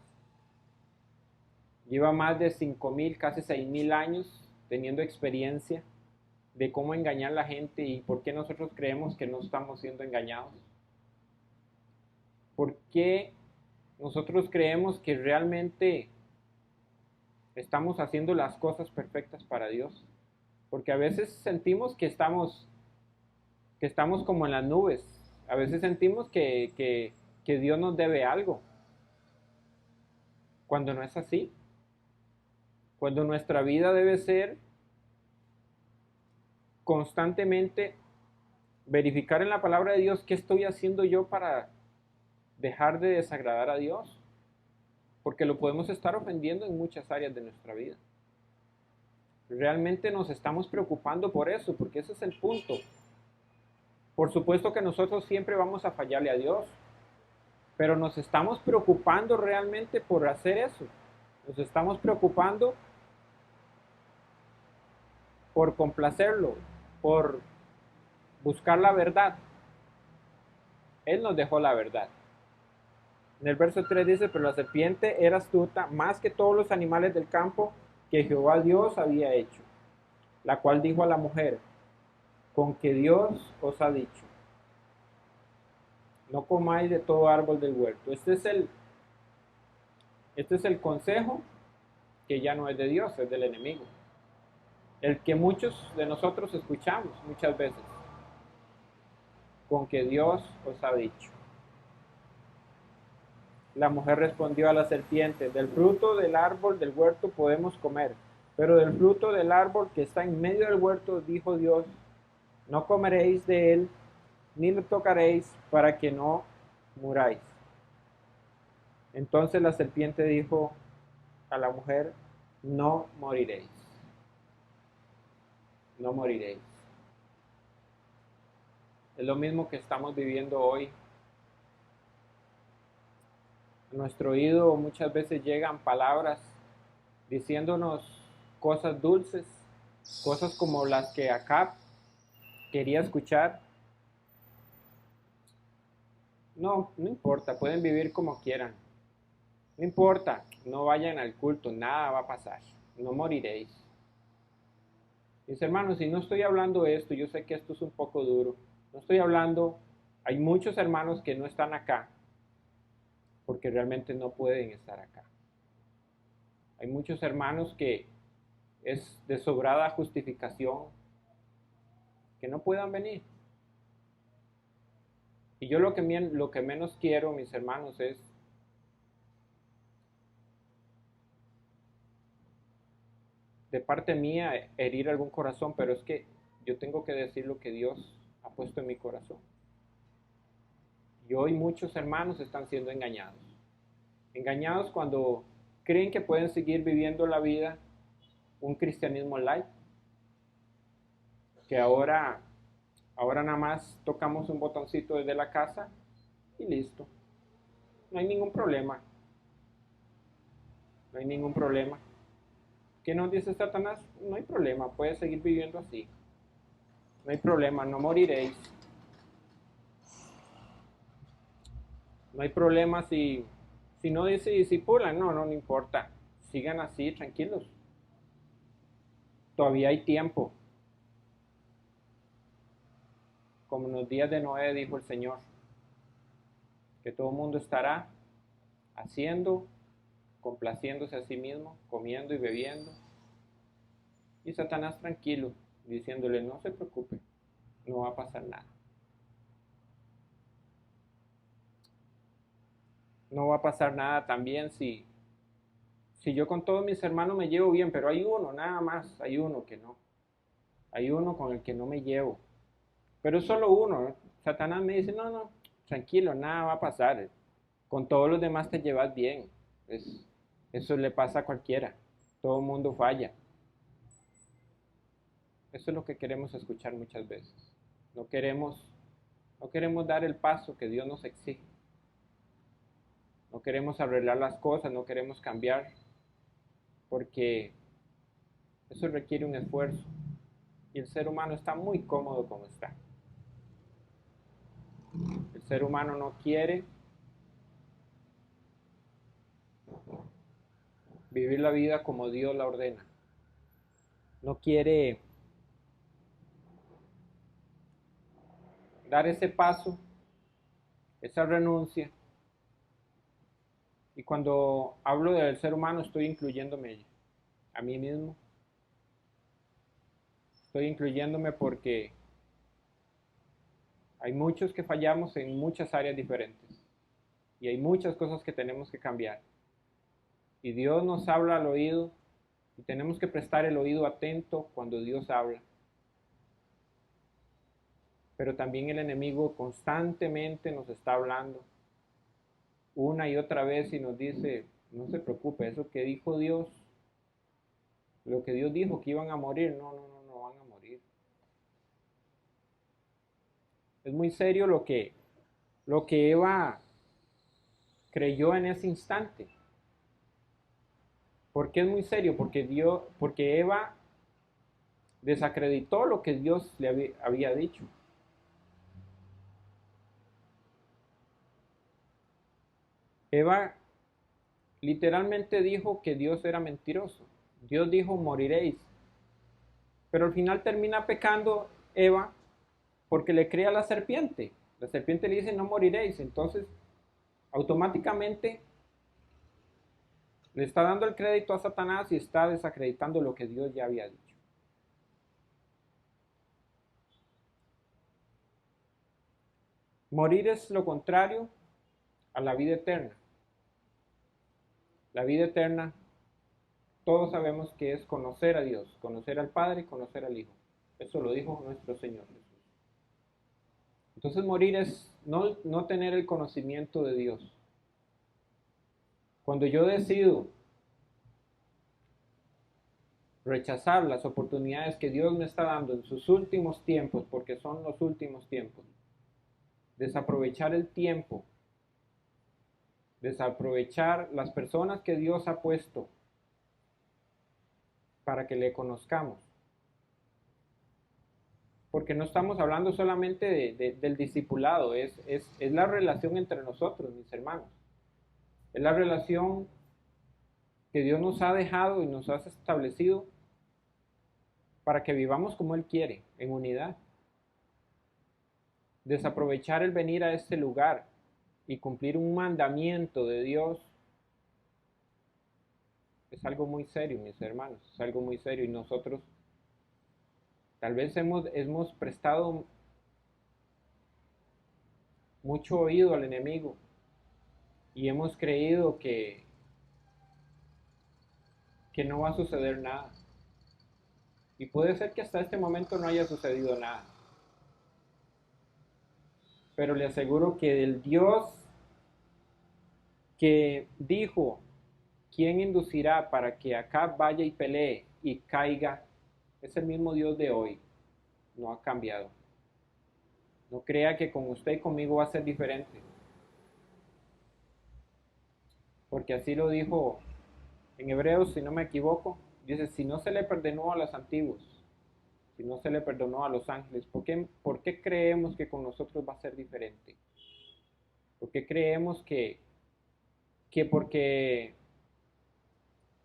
[SPEAKER 1] Lleva más de 5.000, casi 6.000 años teniendo experiencia de cómo engañar a la gente y por qué nosotros creemos que no estamos siendo engañados. ¿Por qué nosotros creemos que realmente estamos haciendo las cosas perfectas para Dios? Porque a veces sentimos que estamos como en las nubes. A veces sentimos que Dios nos debe algo, cuando no es así. Cuando nuestra vida debe ser constantemente verificar en la palabra de Dios qué estoy haciendo yo para dejar de desagradar a Dios. Porque lo podemos estar ofendiendo en muchas áreas de nuestra vida. Realmente nos estamos preocupando por eso, porque ese es el punto. Por supuesto que nosotros siempre vamos a fallarle a Dios, pero nos estamos preocupando realmente por hacer eso. Nos estamos preocupando por complacerlo, por buscar la verdad. Él nos dejó la verdad. En el verso 3 dice, pero la serpiente era astuta más que todos los animales del campo que Jehová Dios había hecho, la cual dijo a la mujer, con que Dios os ha dicho, no comáis de todo árbol del huerto. Este es el consejo que ya no es de Dios, es del enemigo. El que muchos de nosotros escuchamos muchas veces, con que Dios os ha dicho. La mujer respondió a la serpiente, del fruto del árbol del huerto podemos comer, pero del fruto del árbol que está en medio del huerto, dijo Dios, no comeréis de él, ni lo tocaréis, para que no muráis. Entonces la serpiente dijo a la mujer, no moriréis, no moriréis. Es lo mismo que estamos viviendo hoy. A nuestro oído muchas veces llegan palabras diciéndonos cosas dulces, cosas como las que Acab quería escuchar. No, no importa, pueden vivir como quieran. No importa, no vayan al culto, nada va a pasar, no moriréis. Mis hermanos, y no estoy hablando de esto, yo sé que esto es un poco duro. No estoy hablando, hay muchos hermanos que no están acá porque realmente no pueden estar acá. Hay muchos hermanos que es de sobrada justificación que no puedan venir. Y yo lo que menos quiero, mis hermanos, es de parte mía herir algún corazón, pero es que yo tengo que decir lo que Dios ha puesto en mi corazón. Y hoy muchos hermanos están siendo engañados. Engañados cuando creen que pueden seguir viviendo la vida un cristianismo light, que ahora nada más tocamos un botoncito desde la casa y listo. No hay ningún problema. No hay ningún problema. ¿Qué nos dice Satanás? No hay problema, puedes seguir viviendo así. No hay problema, no moriréis. No hay problema si no dice disipulan, no importa. Sigan así, tranquilos. Todavía hay tiempo. Como en los días de Noé dijo el Señor, que todo el mundo estará haciendo, complaciéndose a sí mismo, comiendo y bebiendo. Y Satanás tranquilo, diciéndole, no se preocupe, no va a pasar nada. No va a pasar nada también si yo con todos mis hermanos me llevo bien, pero hay uno, nada más, hay uno que no. Hay uno con el que no me llevo. Pero es solo uno, ¿eh? Satanás me dice, no, tranquilo, nada va a pasar. Con todos los demás te llevas bien. Eso le pasa a cualquiera. Todo el mundo falla. Eso es lo que queremos escuchar muchas veces. No queremos No queremos dar el paso que Dios nos exige. No queremos arreglar las cosas, no queremos cambiar, porque eso requiere un esfuerzo. Y el ser humano está muy cómodo como está. El ser humano no quiere vivir la vida como Dios la ordena. No quiere dar ese paso, esa renuncia. Y cuando hablo del ser humano estoy incluyéndome a mí mismo. Estoy incluyéndome porque hay muchos que fallamos en muchas áreas diferentes. Y hay muchas cosas que tenemos que cambiar. Y Dios nos habla al oído y tenemos que prestar el oído atento cuando Dios habla. Pero también el enemigo constantemente nos está hablando una y otra vez y nos dice, no se preocupe, eso que dijo Dios, lo que Dios dijo que iban a morir, no van a morir. Es muy serio lo que Eva creyó en ese instante. ¿Por qué es muy serio? Porque Eva desacreditó lo que Dios le había dicho. Eva literalmente dijo que Dios era mentiroso. Dios dijo, moriréis. Pero al final termina pecando Eva porque le cree a la serpiente. La serpiente le dice, no moriréis. Entonces, automáticamente le está dando el crédito a Satanás y está desacreditando lo que Dios ya había dicho. Morir es lo contrario a la vida eterna. La vida eterna, todos sabemos que es conocer a Dios, conocer al Padre y conocer al Hijo. Eso lo dijo nuestro Señor Jesús. Entonces morir es no tener el conocimiento de Dios. Cuando yo decido rechazar las oportunidades que Dios me está dando en sus últimos tiempos, porque son los últimos tiempos, desaprovechar el tiempo, desaprovechar las personas que Dios ha puesto para que le conozcamos. Porque no estamos hablando solamente del discipulado, es la relación entre nosotros, mis hermanos. Es la relación que Dios nos ha dejado y nos ha establecido para que vivamos como Él quiere, en unidad. Desaprovechar el venir a este lugar y cumplir un mandamiento de Dios es algo muy serio, mis hermanos, es algo muy serio y nosotros tal vez hemos prestado mucho oído al enemigo y hemos creído que no va a suceder nada. Y puede ser que hasta este momento no haya sucedido nada. Pero le aseguro que el Dios que dijo, ¿quién inducirá para que Acab vaya y pelee y caiga? Es el mismo Dios de hoy. No ha cambiado. No crea que con usted y conmigo va a ser diferente. Porque así lo dijo en Hebreos, si no me equivoco. Dice, si no se le perdonó a los antiguos, si no se le perdonó a los ángeles, ¿por qué creemos que con nosotros va a ser diferente? ¿Por qué creemos que porque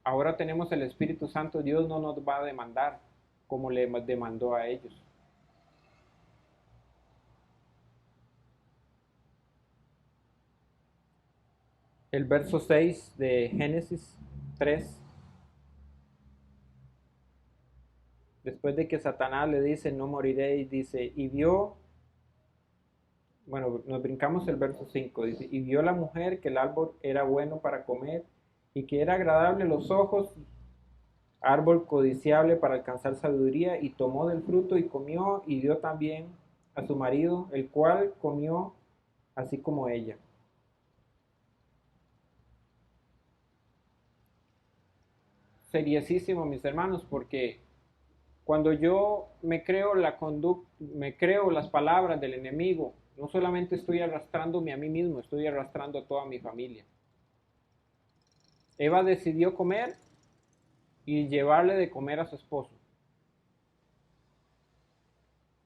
[SPEAKER 1] ahora tenemos el Espíritu Santo, Dios no nos va a demandar como le demandó a ellos? El verso 6 de Génesis 3, después de que Satanás le dice, no moriréis, dice, y vio, bueno, nos brincamos el verso 5, dice, y vio la mujer que el árbol era bueno para comer y que era agradable a los ojos, árbol codiciable para alcanzar sabiduría, y tomó del fruto y comió y dio también a su marido, el cual comió así como ella. Seriosísimo, mis hermanos, porque cuando yo me creo las palabras del enemigo, no solamente estoy arrastrándome a mí mismo, estoy arrastrando a toda mi familia. Eva decidió comer y llevarle de comer a su esposo.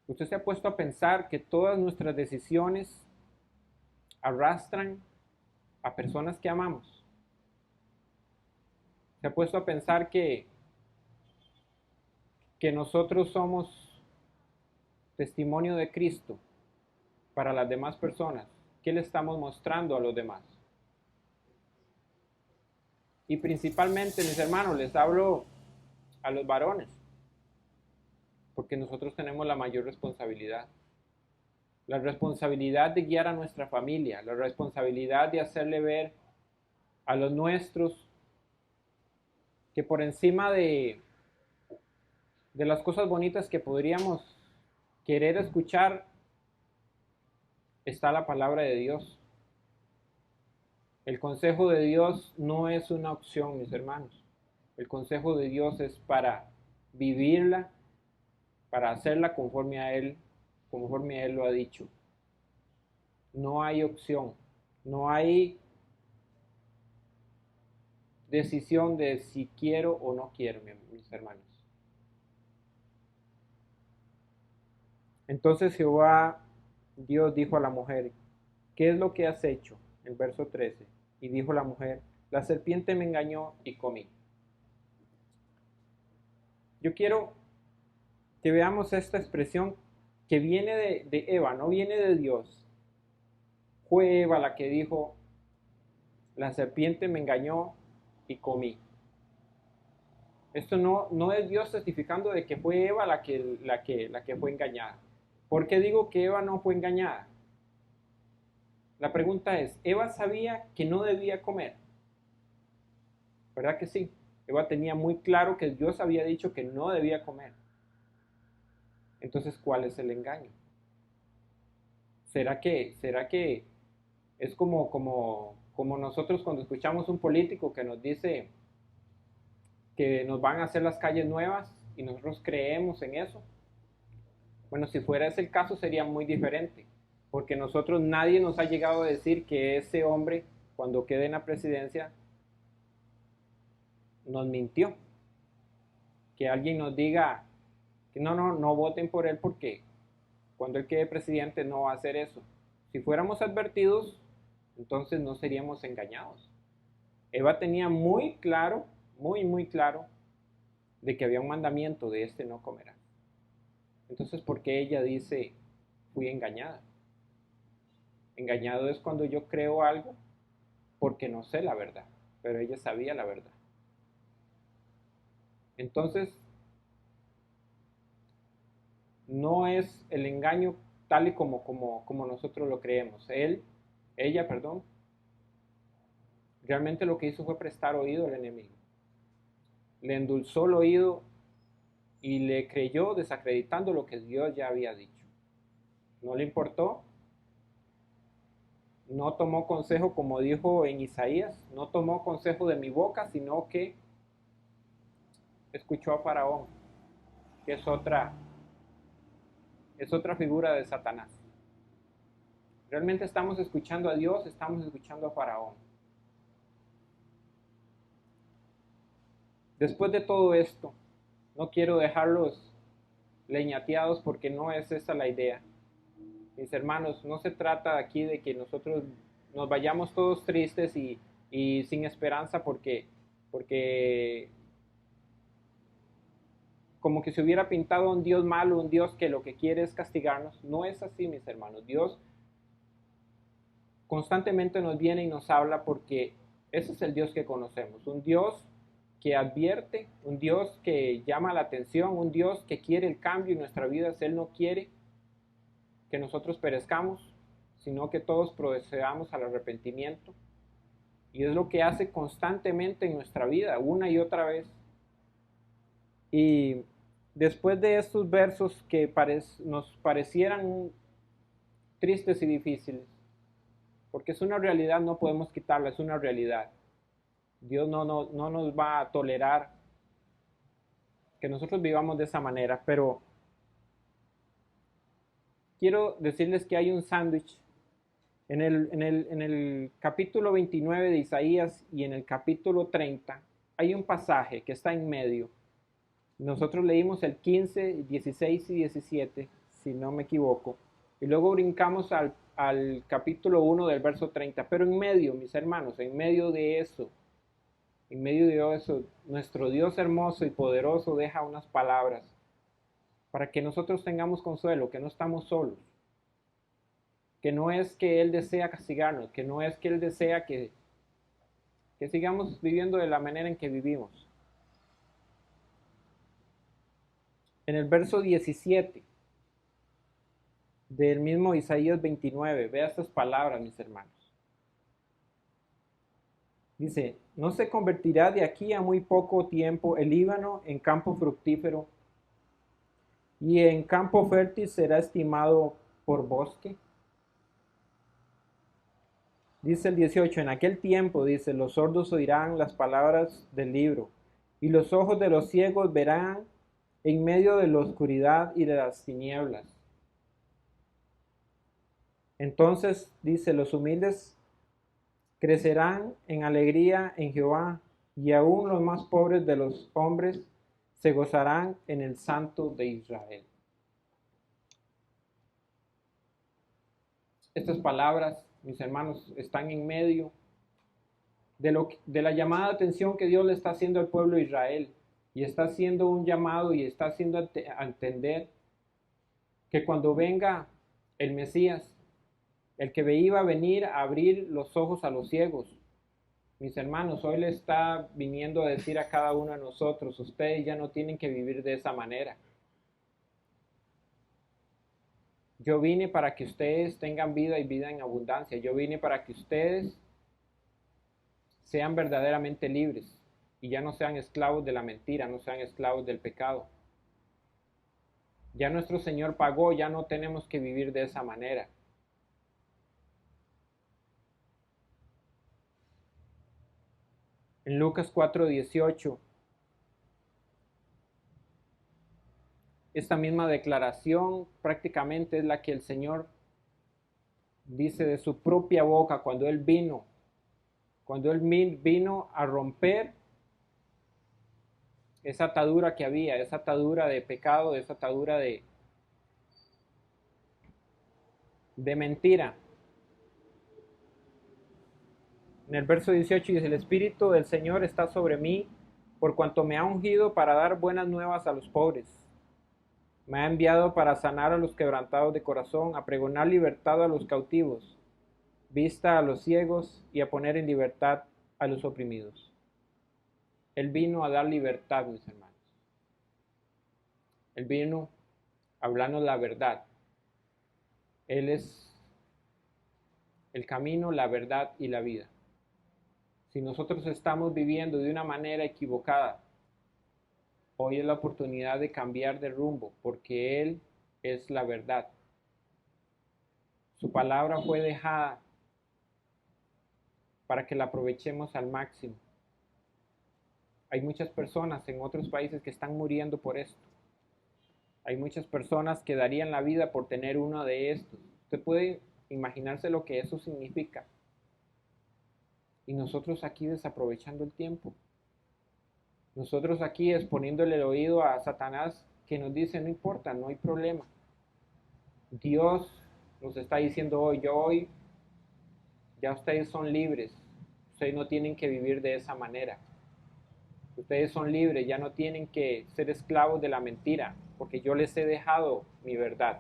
[SPEAKER 1] Usted se ha puesto a pensar que todas nuestras decisiones arrastran a personas que amamos. Se ha puesto a pensar que nosotros somos testimonio de Cristo para las demás personas. ¿Qué le estamos mostrando a los demás? Y principalmente, mis hermanos, les hablo a los varones, porque nosotros tenemos la mayor responsabilidad. La responsabilidad de guiar a nuestra familia, la responsabilidad de hacerle ver a los nuestros que por encima de las cosas bonitas que podríamos querer escuchar, está la palabra de Dios. El consejo de Dios no es una opción, mis hermanos. El consejo de Dios es para vivirla, para hacerla conforme a Él lo ha dicho. No hay opción, no hay decisión de si quiero o no quiero, mis hermanos. Entonces Jehová, Dios dijo a la mujer, ¿qué es lo que has hecho? El verso 13. Y dijo la mujer, la serpiente me engañó y comí. Yo quiero que veamos esta expresión que viene de Eva, no viene de Dios. Fue Eva la que dijo, la serpiente me engañó y comí. Esto no es Dios testificando de que fue Eva la que fue engañada. ¿Por qué digo que Eva no fue engañada? La pregunta es, ¿Eva sabía que no debía comer? ¿Verdad que sí? Eva tenía muy claro que Dios había dicho que no debía comer. Entonces, ¿cuál es el engaño? ¿Será que es como nosotros cuando escuchamos un político que nos dice que nos van a hacer las calles nuevas y nosotros creemos en eso? Bueno, si fuera ese el caso sería muy diferente, porque nosotros nadie nos ha llegado a decir que ese hombre, cuando quede en la presidencia, nos mintió. Que alguien nos diga que no voten por él porque cuando él quede presidente no va a hacer eso. Si fuéramos advertidos, entonces no seríamos engañados. Eva tenía muy claro, muy claro, de que había un mandamiento de este no comerás. Entonces, ¿por qué ella dice, fui engañada? Engañado es cuando yo creo algo porque no sé la verdad, pero ella sabía la verdad. Entonces, no es el engaño tal y como nosotros lo creemos. Ella, realmente lo que hizo fue prestar oído al enemigo. Le endulzó el oído y le creyó desacreditando lo que Dios ya había dicho. No le importó, no tomó consejo como dijo en Isaías, no tomó consejo de mi boca, sino que escuchó a Faraón, que es otra figura de Satanás. Realmente estamos escuchando a Dios, estamos escuchando a Faraón. Después de todo esto, no quiero dejarlos leñateados porque no es esa la idea. Mis hermanos, no se trata aquí de que nosotros nos vayamos todos tristes y sin esperanza porque como que se hubiera pintado un Dios malo, un Dios que lo que quiere es castigarnos. No es así, mis hermanos. Dios constantemente nos viene y nos habla porque ese es el Dios que conocemos. Un Dios que advierte, un Dios que llama la atención, un Dios que quiere el cambio en nuestra vida. Él no quiere que nosotros perezcamos, sino que todos procedamos al arrepentimiento. Y es lo que hace constantemente en nuestra vida, una y otra vez. Y después de estos versos que nos parecieran tristes y difíciles, porque es una realidad, no podemos quitarla, es una realidad. Dios no nos va a tolerar que nosotros vivamos de esa manera, pero quiero decirles que hay un sándwich en el capítulo 29 de Isaías y en el capítulo 30. Hay un pasaje que está en medio. Nosotros leímos el 15, 16 y 17, si no me equivoco. Y luego brincamos al capítulo 1 del verso 30. Pero en medio, mis hermanos, en medio de eso, nuestro Dios hermoso y poderoso deja unas palabras para que nosotros tengamos consuelo, que no estamos solos, que no es que Él desea castigarnos, que no es que Él desea que sigamos viviendo de la manera en que vivimos. En el verso 17 del mismo Isaías 29, vea estas palabras, mis hermanos. Dice, ¿no se convertirá de aquí a muy poco tiempo el Líbano en campo fructífero y en campo fértil será estimado por bosque? Dice el 18, en aquel tiempo, dice, los sordos oirán las palabras del libro y los ojos de los ciegos verán en medio de la oscuridad y de las tinieblas. Entonces, dice, los humildes crecerán en alegría en Jehová, y aún los más pobres de los hombres se gozarán en el Santo de Israel. Estas palabras, mis hermanos, están en medio de la llamada de atención que Dios le está haciendo al pueblo de Israel. Y está haciendo un llamado y está haciendo a entender que cuando venga el Mesías, el que iba a venir a abrir los ojos a los ciegos, mis hermanos, hoy le está viniendo a decir a cada uno de nosotros, ustedes ya no tienen que vivir de esa manera. Yo vine para que ustedes tengan vida y vida en abundancia. Yo vine para que ustedes sean verdaderamente libres y ya no sean esclavos de la mentira, no sean esclavos del pecado. Ya nuestro Señor pagó, ya no tenemos que vivir de esa manera. En Lucas 4:18, esta misma declaración prácticamente es la que el Señor dice de su propia boca cuando Él vino a romper esa atadura que había, esa atadura de pecado, esa atadura de mentira. En el verso 18 dice, el Espíritu del Señor está sobre mí, por cuanto me ha ungido para dar buenas nuevas a los pobres. Me ha enviado para sanar a los quebrantados de corazón, a pregonar libertad a los cautivos, vista a los ciegos y a poner en libertad a los oprimidos. Él vino a dar libertad, mis hermanos. Él vino a hablarnos la verdad. Él es el camino, la verdad y la vida. Si nosotros estamos viviendo de una manera equivocada, hoy es la oportunidad de cambiar de rumbo, porque Él es la verdad. Su palabra fue dejada para que la aprovechemos al máximo. Hay muchas personas en otros países que están muriendo por esto. Hay muchas personas que darían la vida por tener uno de estos. Usted puede imaginarse lo que eso significa. Y nosotros aquí desaprovechando el tiempo. Nosotros aquí exponiéndole el oído a Satanás que nos dice, no importa, no hay problema. Dios nos está diciendo hoy, ya ustedes son libres. Ustedes no tienen que vivir de esa manera. Ustedes son libres, ya no tienen que ser esclavos de la mentira, porque yo les he dejado mi verdad.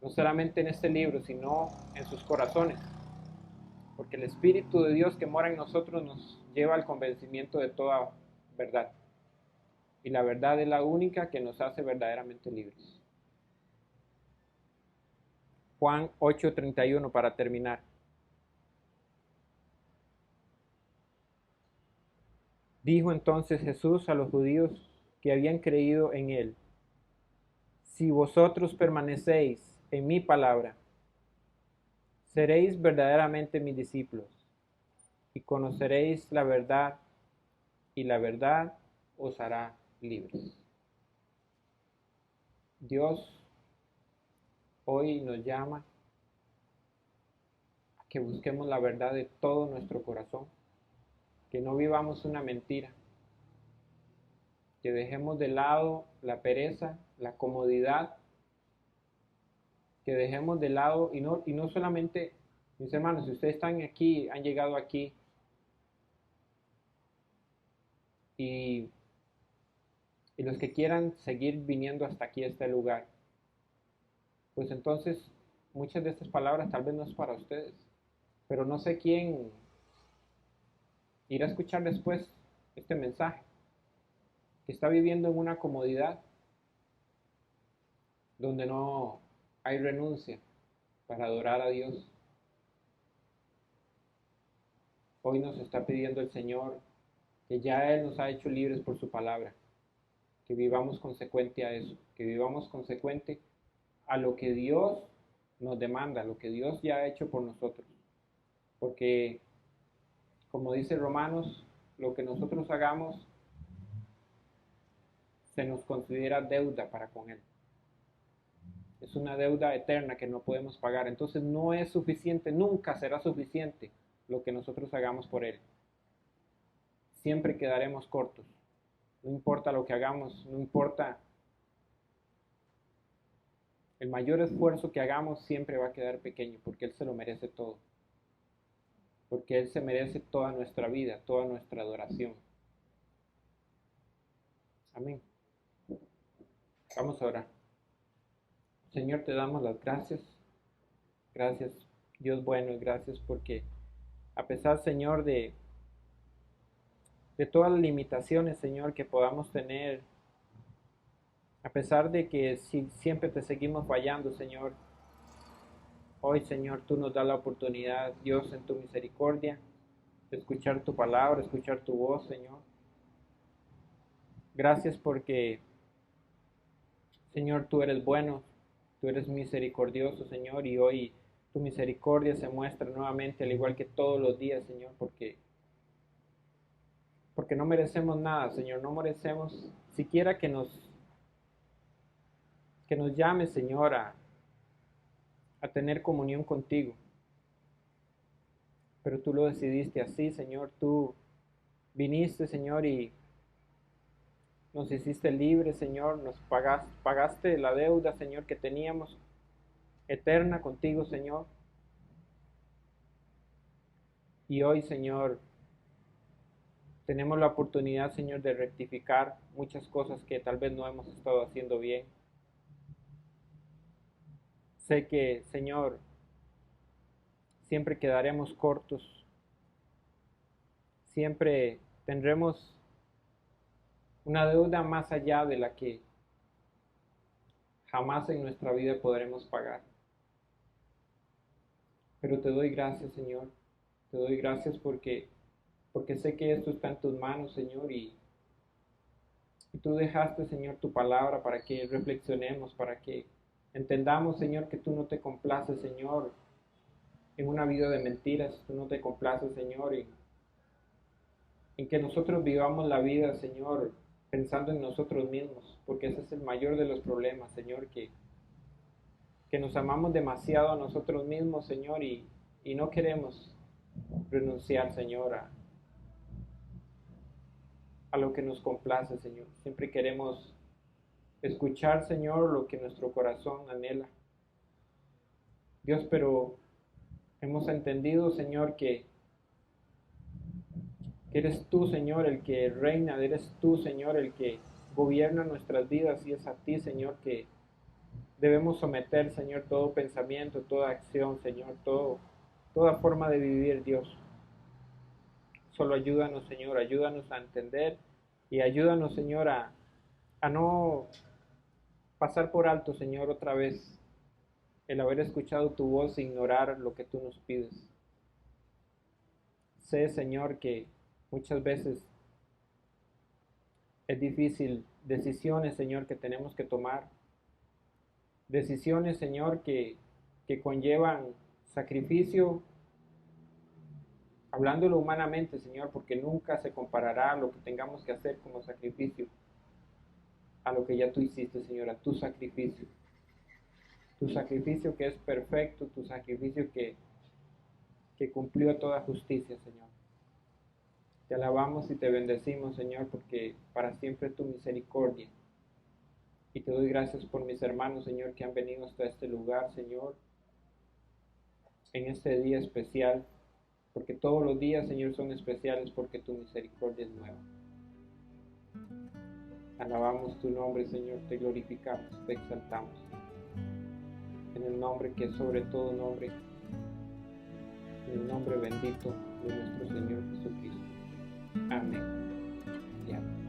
[SPEAKER 1] No solamente en este libro, sino en sus corazones. Porque el Espíritu de Dios que mora en nosotros nos lleva al convencimiento de toda verdad. Y la verdad es la única que nos hace verdaderamente libres. Juan 8:31 para terminar. Dijo entonces Jesús a los judíos que habían creído en él: si vosotros permanecéis en mi palabra, seréis verdaderamente mis discípulos y conoceréis la verdad, y la verdad os hará libres. Dios hoy nos llama a que busquemos la verdad de todo nuestro corazón, que no vivamos una mentira, que dejemos de lado la pereza, la comodidad, que dejemos de lado, y no solamente, mis hermanos, si ustedes están aquí, han llegado aquí, y los que quieran seguir viniendo hasta aquí, a este lugar, pues entonces muchas de estas palabras tal vez no es para ustedes, pero no sé quién irá a escuchar después este mensaje, que está viviendo en una comodidad donde no hay renuncia para adorar a Dios. Hoy nos está pidiendo el Señor que ya Él nos ha hecho libres por su palabra, que vivamos consecuente a eso, que vivamos consecuente a lo que Dios nos demanda, lo que Dios ya ha hecho por nosotros. Porque, como dice Romanos, lo que nosotros hagamos se nos considera deuda para con Él. Es una deuda eterna que no podemos pagar. Entonces no es suficiente, nunca será suficiente lo que nosotros hagamos por Él. Siempre quedaremos cortos. No importa lo que hagamos, no importa el mayor esfuerzo que hagamos, siempre va a quedar pequeño, porque Él se lo merece todo. Porque Él se merece toda nuestra vida, toda nuestra adoración. Amén. Vamos a orar. Señor, te damos las gracias. Gracias, Dios bueno, y gracias porque a pesar, Señor, de todas las limitaciones, Señor, que podamos tener, a pesar de que si siempre te seguimos fallando, Señor, hoy, Señor, tú nos das la oportunidad, Dios, en tu misericordia, de escuchar tu palabra, escuchar tu voz, Señor. Gracias porque, Señor, tú eres bueno, tú eres misericordioso, Señor, y hoy tu misericordia se muestra nuevamente, al igual que todos los días, Señor, porque no merecemos nada, Señor, no merecemos siquiera que nos llames, Señor, a tener comunión contigo. Pero tú lo decidiste así, Señor, tú viniste, Señor, y nos hiciste libres, Señor, nos pagaste la deuda, Señor, que teníamos eterna contigo, Señor. Y hoy, Señor, tenemos la oportunidad, Señor, de rectificar muchas cosas que tal vez no hemos estado haciendo bien. Sé que, Señor, siempre quedaremos cortos, siempre tendremos una deuda más allá de la que jamás en nuestra vida podremos pagar. Pero te doy gracias, Señor, te doy gracias porque sé que esto está en tus manos, Señor, y tú dejaste, Señor, tu palabra para que reflexionemos, para que entendamos, Señor, que tú no te complaces, Señor, en una vida de mentiras, tú no te complaces, Señor, en que nosotros vivamos la vida, Señor, pensando en nosotros mismos, porque ese es el mayor de los problemas, Señor, que nos amamos demasiado a nosotros mismos, Señor, y no queremos renunciar, Señor, a lo que nos complace, Señor. Siempre queremos escuchar, Señor, lo que nuestro corazón anhela. Dios, pero hemos entendido, Señor, que eres tú, Señor, el que reina, eres tú, Señor, el que gobierna nuestras vidas, y es a ti, Señor, que debemos someter, Señor, todo pensamiento, toda acción, Señor, toda forma de vivir, Dios. Solo ayúdanos, Señor, ayúdanos a entender y ayúdanos, Señor, a no pasar por alto, Señor, otra vez el haber escuchado tu voz e ignorar lo que tú nos pides. Sé, Señor, que muchas veces es difícil decisiones, Señor, que tenemos que tomar. Decisiones, Señor, que conllevan sacrificio, hablándolo humanamente, Señor, porque nunca se comparará lo que tengamos que hacer como sacrificio a lo que ya tú hiciste, Señor, a tu sacrificio que es perfecto, tu sacrificio que cumplió toda justicia, Señor. Te alabamos y te bendecimos, Señor, porque para siempre tu misericordia. Y te doy gracias por mis hermanos, Señor, que han venido hasta este lugar, Señor, en este día especial, porque todos los días, Señor, son especiales porque tu misericordia es nueva. Alabamos tu nombre, Señor, te glorificamos, te exaltamos. En el nombre que es sobre todo nombre, en el nombre bendito de nuestro Señor Jesucristo. Amén y amén.